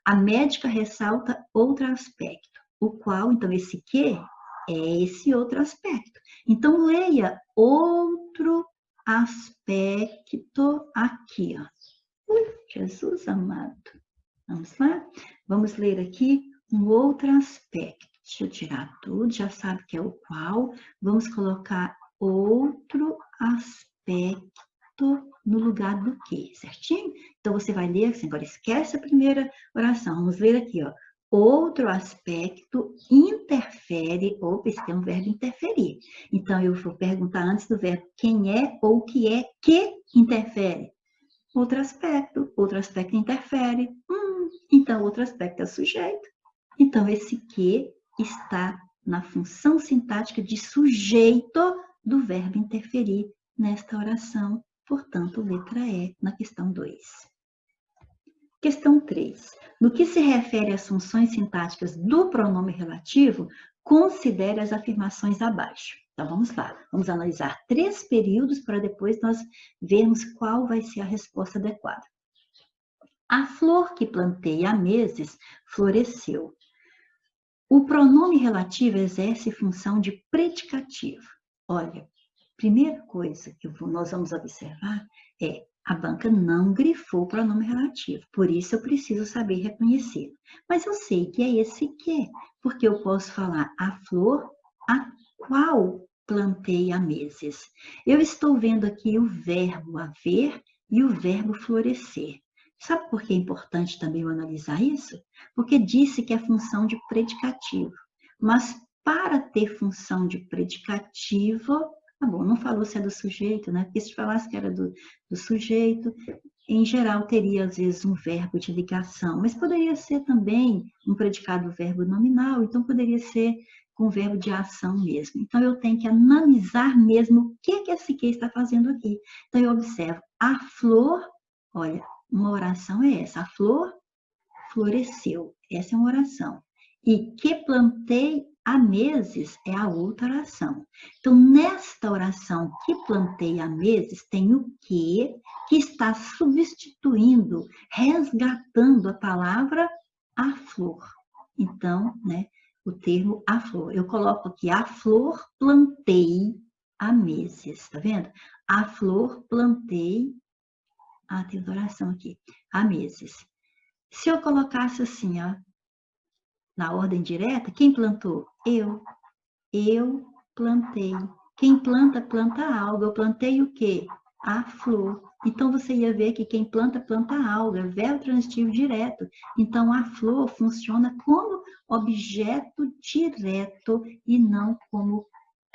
A médica ressalta outro aspecto, o qual, então, esse que é esse outro aspecto. Então, leia outro aspecto aqui, ó. Ui, Jesus amado. Vamos lá? Vamos ler aqui um outro aspecto. Deixa eu tirar tudo, já sabe que é o qual. Vamos colocar outro aspecto no lugar do que, certinho? Então, você vai ler assim, agora esquece a primeira oração. Vamos ler aqui, ó. Outro aspecto interfere, opa, esse tem um verbo interferir. Então, eu vou perguntar antes do verbo quem é ou o que é que interfere. Outro aspecto interfere. Então, outro aspecto é o sujeito. Então, esse que está na função sintática de sujeito do verbo interferir nesta oração. Portanto, letra E na questão 2. Questão 3. No que se refere às funções sintáticas do pronome relativo, considere as afirmações abaixo. Então, vamos lá. Vamos analisar 3 períodos para depois nós vermos qual vai ser a resposta adequada. A flor que plantei há meses floresceu. O pronome relativo exerce função de predicativo. Olha, primeira coisa que nós vamos observar é a banca não grifou o pronome relativo, por isso eu preciso saber reconhecer. Mas eu sei que é esse que, porque eu posso falar a flor a qual plantei há meses. Eu estou vendo aqui o verbo haver e o verbo florescer. Sabe por que é importante também eu analisar isso? Porque disse que é função de predicativo. Mas para ter função de predicativo, tá bom, não falou se é do sujeito, né? Porque se falasse que era do sujeito, em geral teria às vezes um verbo de ligação, mas poderia ser também um predicado verbo nominal, então poderia ser com verbo de ação mesmo. Então eu tenho que analisar mesmo o que esse que está fazendo aqui. Então eu observo a flor, olha, uma oração é essa, a flor floresceu, essa é uma oração. E que plantei há meses é a outra oração. Então, nesta oração que plantei há meses, tem o que está substituindo, resgatando a palavra a flor. Então, né, o termo a flor. Eu coloco aqui a flor plantei há meses, tá vendo? A flor plantei, tem oração aqui, há meses. Se eu colocasse assim, ó, na ordem direta, quem plantou? Eu. Eu plantei. Quem planta, planta algo. Eu plantei o quê? A flor. Então, você ia ver que quem planta, planta algo. É verbo transitivo direto. Então, a flor funciona como objeto direto e não como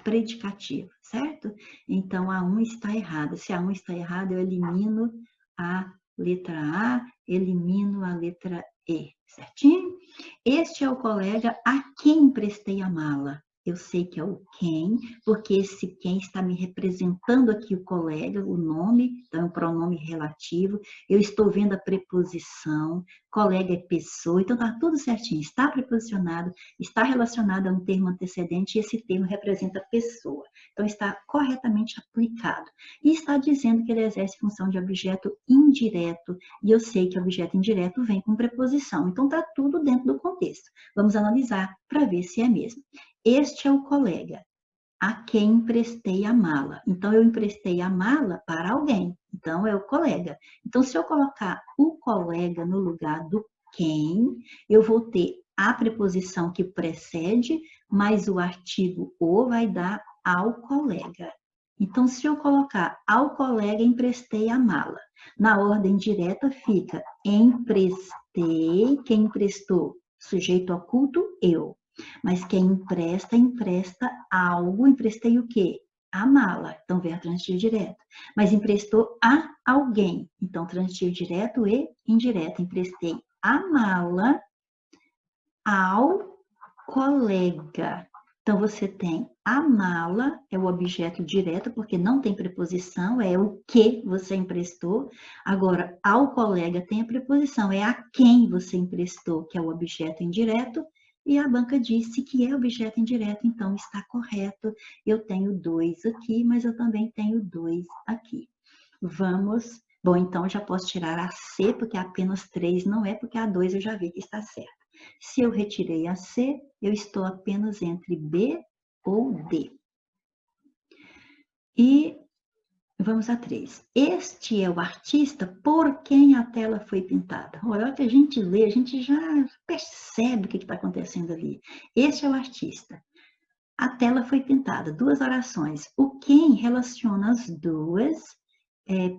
predicativo, certo? Então, a 1 está errada. Se a 1 está errada, eu elimino a letra A, elimino a letra E, certinho? Este é o colega a quem emprestei a mala. Eu sei que é o quem, porque esse quem está me representando aqui o colega, o nome, então é um pronome relativo. Eu estou vendo a preposição, colega é pessoa, então está tudo certinho. Está preposicionado, está relacionado a um termo antecedente e esse termo representa pessoa. Então está corretamente aplicado. E está dizendo que ele exerce função de objeto indireto, e eu sei que objeto indireto vem com preposição. Então está tudo dentro do contexto. Vamos analisar para ver se é mesmo. Este é o colega a quem emprestei a mala. Então, eu emprestei a mala para alguém. Então, é o colega. Então, se eu colocar o colega no lugar do quem, eu vou ter a preposição que precede, mais o artigo o vai dar ao colega. Então, se eu colocar ao colega, emprestei a mala. Na ordem direta fica emprestei, quem emprestou? Sujeito oculto, eu. Mas quem empresta, empresta algo. Emprestei o quê? A mala. Então, verbo transitivo direto. Mas emprestou a alguém. Então, transitivo direto e indireto. Emprestei a mala ao colega. Então, você tem a mala, é o objeto direto, porque não tem preposição, é o que você emprestou. Agora, ao colega tem a preposição, é a quem você emprestou, que é o objeto indireto. E a banca disse que é objeto indireto, então está correto. Eu tenho 2 aqui, mas eu também tenho 2 aqui. Vamos... Bom, então já posso tirar a C, porque apenas 3 não é, porque a 2 eu já vi que está certo. Se eu retirei a C, eu estou apenas entre B ou D. E vamos a 3. Este é o artista por quem a tela foi pintada. Olha, que a gente lê, a gente já percebe o que está acontecendo ali. Este é o artista. A tela foi pintada. 2 orações. O quem relaciona as duas,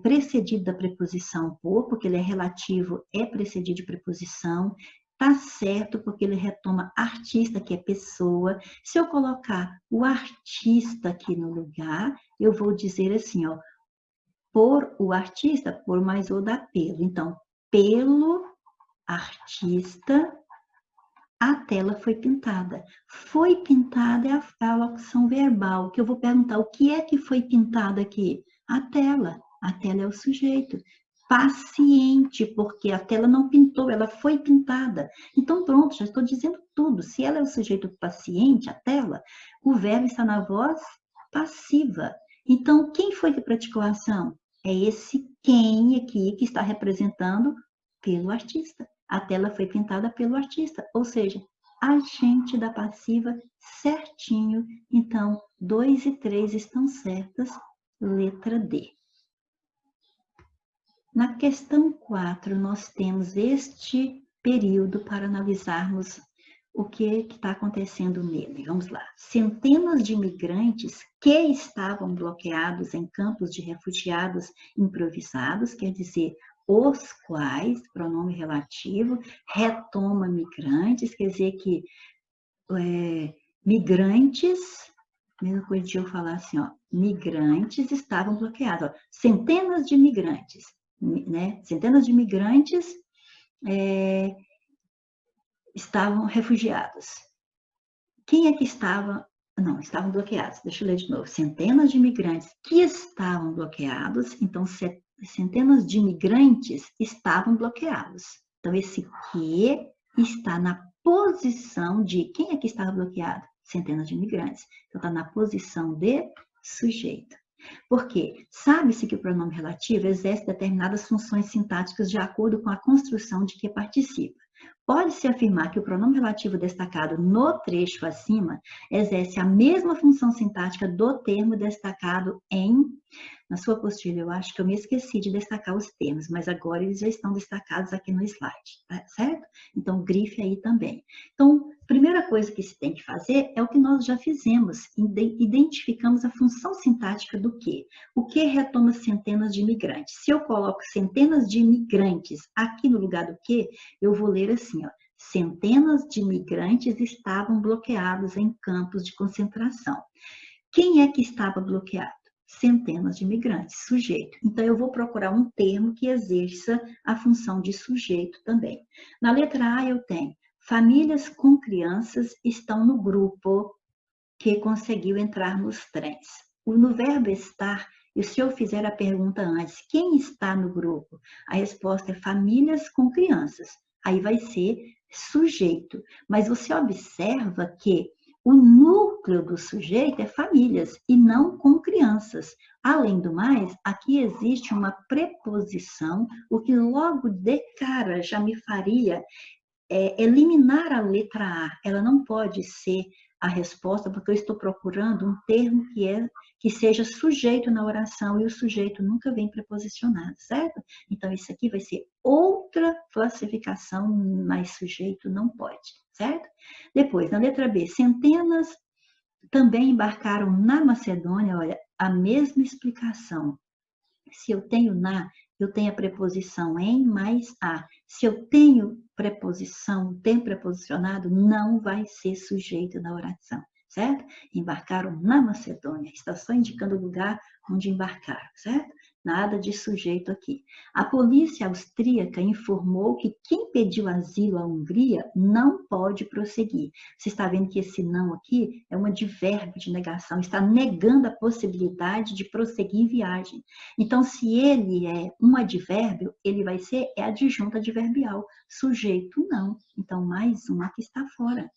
precedido da preposição por, porque ele é relativo, é precedido de preposição. Tá certo, porque ele retoma artista, que é pessoa. Se eu colocar o artista aqui no lugar, eu vou dizer assim, ó, por o artista, por mais o da pelo. Então, pelo artista, a tela foi pintada. Foi pintada é a locução verbal, que eu vou perguntar o que é que foi pintado aqui? A tela. A tela é o sujeito. Paciente, porque a tela não pintou, ela foi pintada. Então, pronto, já estou dizendo tudo. Se ela é o sujeito paciente, a tela, o verbo está na voz passiva. Então, quem foi que praticou a ação? É esse quem aqui que está representando pelo artista. A tela foi pintada pelo artista, ou seja, agente da passiva certinho. Então, 2 e 3 estão certas, letra D. Na questão 4, nós temos este período para analisarmos o que está acontecendo nele. Vamos lá. Centenas de imigrantes que estavam bloqueados em campos de refugiados improvisados, quer dizer, os quais, pronome relativo, retoma migrantes, quer dizer que migrantes, mesma coisa de eu falar assim, ó, migrantes estavam bloqueados, ó, centenas de migrantes, né? Centenas de migrantes estavam refugiados. Quem é que estava? Não, estavam bloqueados. Deixa eu ler de novo. Centenas de imigrantes que estavam bloqueados. Então, centenas de imigrantes estavam bloqueados. Então, esse que está na posição de... Quem é que estava bloqueado? Centenas de imigrantes. Então, está na posição de sujeito. Por quê? Sabe-se que o pronome relativo exerce determinadas funções sintáticas de acordo com a construção de que participa. Pode-se afirmar que o pronome relativo destacado no trecho acima exerce a mesma função sintática do termo destacado em... Na sua apostila, eu acho que eu me esqueci de destacar os termos, mas agora eles já estão destacados aqui no slide, tá certo? Então, grife aí também. Então, a primeira coisa que se tem que fazer é o que nós já fizemos, identificamos a função sintática do que. O que retoma centenas de imigrantes? Se eu coloco centenas de imigrantes aqui no lugar do que, eu vou ler assim, ó. Centenas de imigrantes estavam bloqueados em campos de concentração. Quem é que estava bloqueado? centenas de imigrantes, sujeito. Então, eu vou procurar um termo que exerça a função de sujeito também. Na letra A, eu tenho famílias com crianças estão no grupo que conseguiu entrar nos trens. No verbo estar, e se eu fizer a pergunta antes, quem está no grupo? A resposta é famílias com crianças. Aí vai ser sujeito. Mas você observa que o núcleo do sujeito é famílias e não com crianças. Além do mais, aqui existe uma preposição, o que logo de cara já me faria eliminar a letra A. Ela não pode ser a resposta, porque eu estou procurando um termo que seja sujeito na oração, e o sujeito nunca vem preposicionado, certo? Então, isso aqui vai ser outra classificação, mas sujeito não pode, certo? Depois, na letra B, centenas também embarcaram na Macedônia. Olha, a mesma explicação. Se eu tenho na, eu tenho a preposição em mais a. Se eu tenho preposição, tem preposicionado, não vai ser sujeito da oração, certo? Embarcaram na Macedônia. Está só indicando o lugar onde embarcaram, certo? Nada de sujeito aqui. A polícia austríaca informou que quem pediu asilo à Hungria não pode prosseguir. Você está vendo que esse não aqui é um advérbio de negação, está negando a possibilidade de prosseguir em viagem. Então, se ele é um advérbio, ele vai ser adjunto adverbial. Sujeito, não. Então, mais um aqui está fora.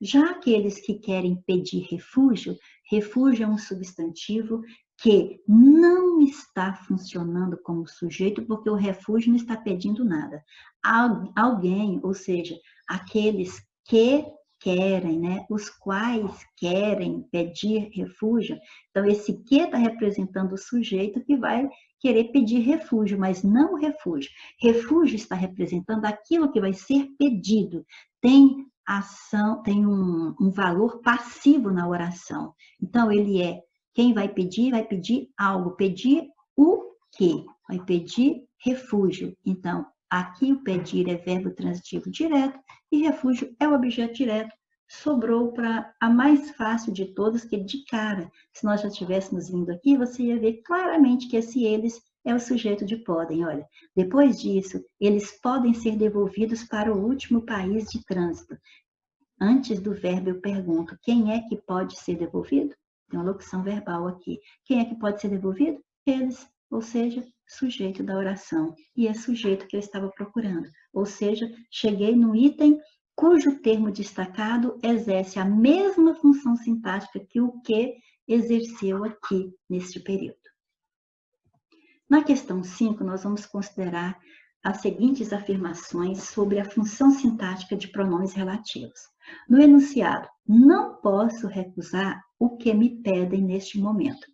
Já aqueles que querem pedir refúgio, refúgio é um substantivo que não está funcionando como sujeito, porque o refúgio não está pedindo nada. Alguém, ou seja, aqueles que querem, né? Os quais querem pedir refúgio. Então, esse que está representando o sujeito que vai querer pedir refúgio, mas não o refúgio. Refúgio está representando aquilo que vai ser pedido. Tem ação, tem um valor passivo na oração. Então, ele é quem vai pedir algo. Pedir o quê? Vai pedir refúgio. Então, aqui o pedir é verbo transitivo direto e refúgio é o objeto direto. Sobrou para a mais fácil de todas, que de cara, se nós já tivéssemos vindo aqui, você ia ver claramente que esse eles é o sujeito de podem. Olha, depois disso, eles podem ser devolvidos para o último país de trânsito. Antes do verbo, eu pergunto, quem é que pode ser devolvido? Tem uma locução verbal aqui. Quem é que pode ser devolvido? Eles, ou seja, sujeito da oração. E é sujeito que eu estava procurando. Ou seja, cheguei no item cujo termo destacado exerce a mesma função sintática que o que exerceu aqui neste período. Na questão 5, nós vamos considerar as seguintes afirmações sobre a função sintática de pronomes relativos. No enunciado, não posso recusar o que me pedem neste momento.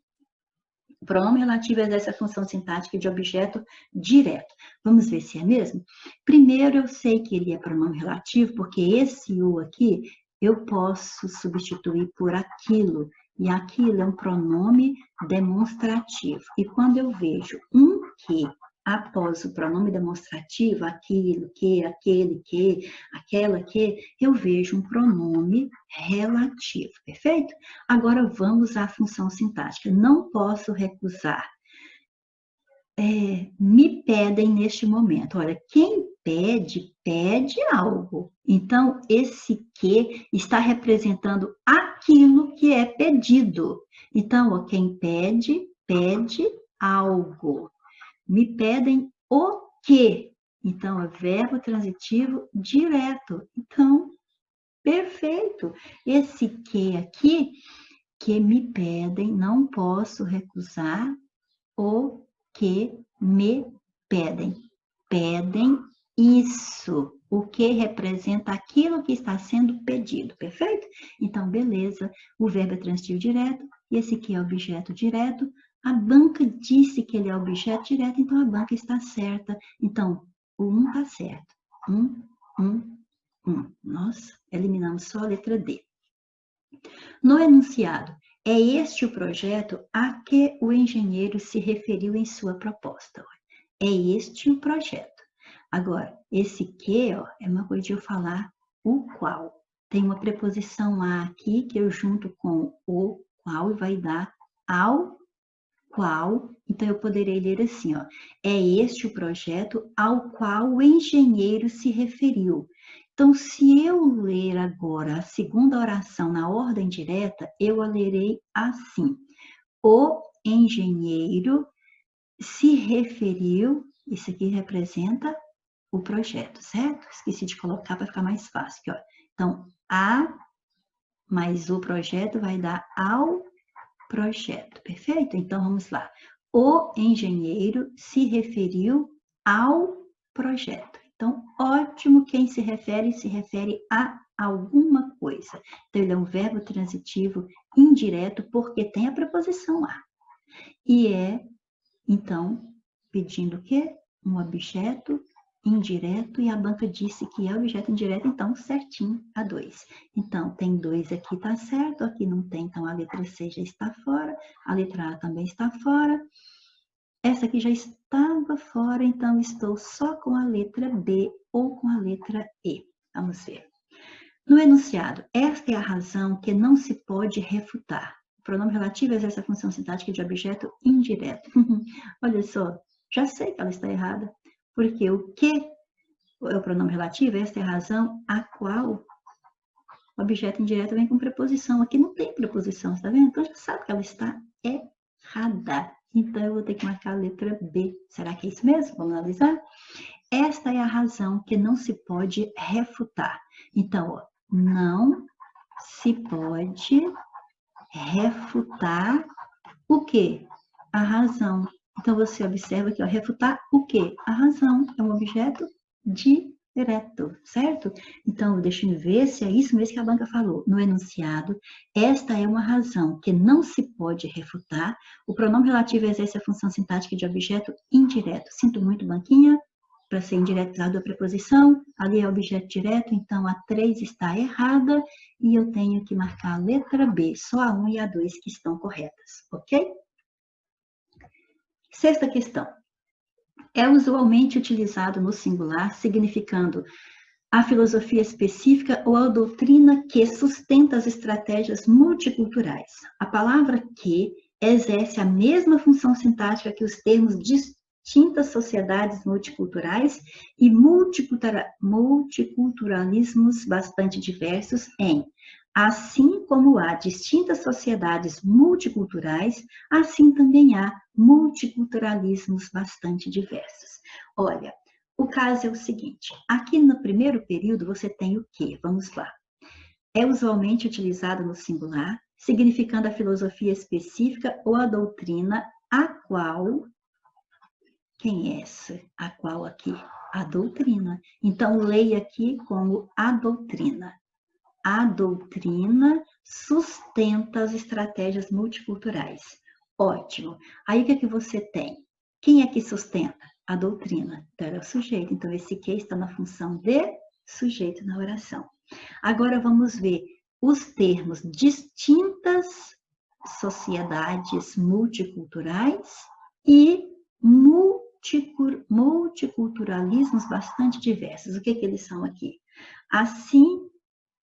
O pronome relativo exerce a função sintática de objeto direto. Vamos ver se é mesmo? Primeiro, eu sei que ele é pronome relativo, porque esse o aqui eu posso substituir por aquilo. E aquilo é um pronome demonstrativo. E quando eu vejo um que após o pronome demonstrativo, aquilo, que, aquele, que, aquela, que, eu vejo um pronome relativo, perfeito? Agora vamos à função sintática. Não posso recusar. Me pedem neste momento. Olha, quem pede, pede algo. Então, esse que está representando aquilo que é pedido. Então, ó, quem pede, pede algo. Me pedem o quê? Então, é verbo transitivo direto. Então, perfeito. Esse que aqui, que me pedem, não posso recusar o que me pedem. Pedem isso, o que representa aquilo que está sendo pedido, perfeito? Então, beleza, o verbo é transitivo direto, e esse que é objeto direto. A banca disse que ele é objeto direto, então a banca está certa. Então, o 1 está certo. 1. Nós eliminamos só a letra D. No enunciado, é este o projeto a que o engenheiro se referiu em sua proposta. É este o projeto. Agora, esse que, ó, é uma coisa de eu falar o qual. Tem uma preposição a aqui que eu junto com o qual e vai dar ao qual, então eu poderei ler assim, ó, é este o projeto ao qual o engenheiro se referiu. Então, se eu ler agora a segunda oração na ordem direta, eu a lerei assim. O engenheiro se referiu, isso aqui representa o projeto, certo? Esqueci de colocar para ficar mais fácil. Aqui, ó. Então, a mais o projeto vai dar ao projeto, perfeito? Então, vamos lá. O engenheiro se referiu ao projeto. Então, ótimo, quem se refere a alguma coisa. Então, ele é um verbo transitivo indireto porque tem a preposição a. E é, então, pedindo o quê? Um objeto indireto, e a banca disse que é objeto indireto, então certinho a 2. Então, tem 2 aqui, tá certo, aqui não tem, então a letra C já está fora, a letra A também está fora. Essa aqui já estava fora, então estou só com a letra B ou com a letra E. Vamos ver. No enunciado, esta é a razão que não se pode refutar. O pronome relativo exerce a função sintática de objeto indireto. Olha só, já sei que ela está errada, porque o que é o pronome relativo, esta é a razão a qual o objeto indireto vem com preposição. Aqui não tem preposição, está vendo? Então já sabe que ela está errada. Então eu vou ter que marcar a letra B. Será que é isso mesmo? Vamos analisar? Esta é a razão que não se pode refutar. Então, ó, não se pode refutar o quê? A razão. Então, você observa que, ó, refutar o quê? A razão é um objeto direto, certo? Então, deixa eu ver se é isso mesmo que a banca falou. No enunciado, esta é uma razão que não se pode refutar. O pronome relativo exerce a função sintática de objeto indireto. Sinto muito, banquinha. Para ser indiretizado a preposição, ali é objeto direto, então a 3 está errada e eu tenho que marcar a letra B, só a 1 e a 2 que estão corretas, ok? Sexta questão. É usualmente utilizado no singular, significando a filosofia específica ou a doutrina que sustenta as estratégias multiculturais. A palavra que exerce a mesma função sintática que os termos distintas sociedades multiculturais e multiculturalismos bastante diversos em assim como há distintas sociedades multiculturais, assim também há multiculturalismos bastante diversos. Olha, o caso é o seguinte, aqui no primeiro período você tem o quê? Vamos lá. É usualmente utilizado no singular, significando a filosofia específica ou a doutrina a qual... Quem é essa? A qual aqui? A doutrina. Então, leia aqui como a doutrina. A doutrina sustenta as estratégias multiculturais. Ótimo. Aí, o que é que você tem? Quem é que sustenta? A doutrina. Então, é o sujeito. Então, esse que está na função de sujeito na oração. Agora, vamos ver os termos distintas sociedades multiculturais e multiculturalismos bastante diversos. O que eles são aqui? Assim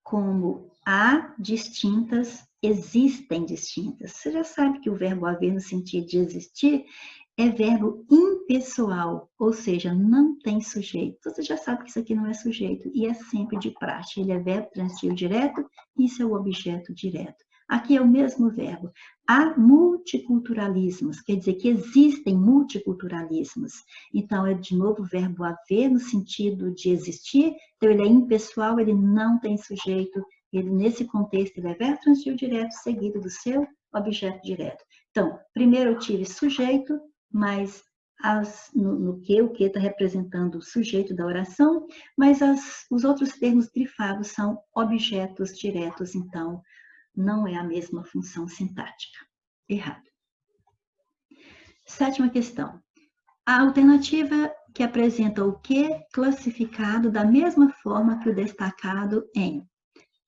como há distintas, existem distintas. Você já sabe que o verbo haver no sentido de existir é verbo impessoal, ou seja, não tem sujeito. Você já sabe que isso aqui não é sujeito e é sempre de praxe. Ele é verbo transitivo direto, isso é o objeto direto. Aqui é o mesmo verbo. Há multiculturalismos, quer dizer que existem multiculturalismos. Então, é de novo o verbo haver no sentido de existir. Então, ele é impessoal, ele não tem sujeito. Ele, nesse contexto, ele é verbo transitivo direto, seguido do seu objeto direto. Então, primeiro eu tive sujeito, mas no que, o que está representando o sujeito da oração, mas os outros termos grifados são objetos diretos, então, não é a mesma função sintática. Errado. Sétima questão. A alternativa que apresenta o que classificado da mesma forma que o destacado em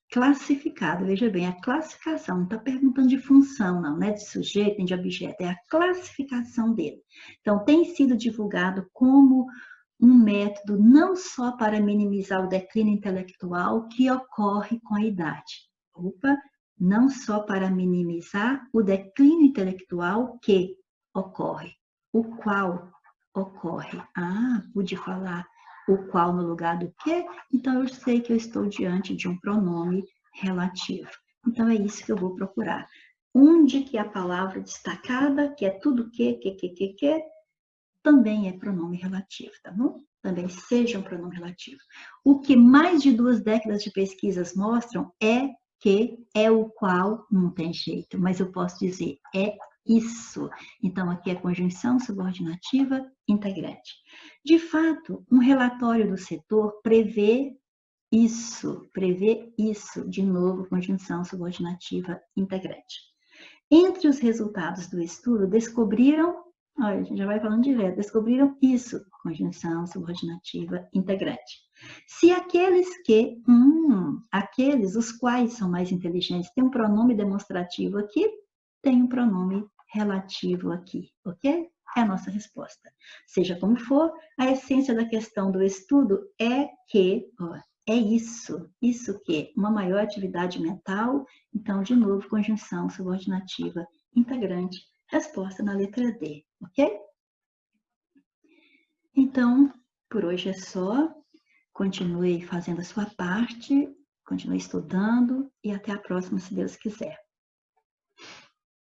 classificado. Veja bem, a classificação, não está perguntando de função, não é de sujeito nem de objeto, é a classificação dele. Então, tem sido divulgado como um método não só para minimizar o declínio intelectual que ocorre com a idade. Não só para minimizar o declínio intelectual que ocorre. O qual ocorre. Ah, pude falar o qual no lugar do que? Então, eu sei que eu estou diante de um pronome relativo. Então, é isso que eu vou procurar. Onde que a palavra destacada, que é tudo que, também é pronome relativo, tá bom? Também seja um pronome relativo. O que mais de 2 décadas de pesquisas mostram é que é o qual, não tem jeito, mas eu posso dizer é isso. Então, aqui é conjunção subordinativa integrante. De fato, um relatório do setor prevê isso, de novo, conjunção subordinativa integrante. Entre os resultados do estudo, descobriram, olha, a gente já vai falando direto, descobriram isso, conjunção subordinativa integrante. Se aqueles os quais são mais inteligentes, têm um pronome demonstrativo aqui, tem um pronome relativo aqui, ok? É a nossa resposta. Seja como for, a essência da questão do estudo é que, é isso que uma maior atividade mental, então, de novo, conjunção subordinativa integrante, resposta na letra D, ok? Então, por hoje é só. Continue fazendo a sua parte, continue estudando e até a próxima, se Deus quiser.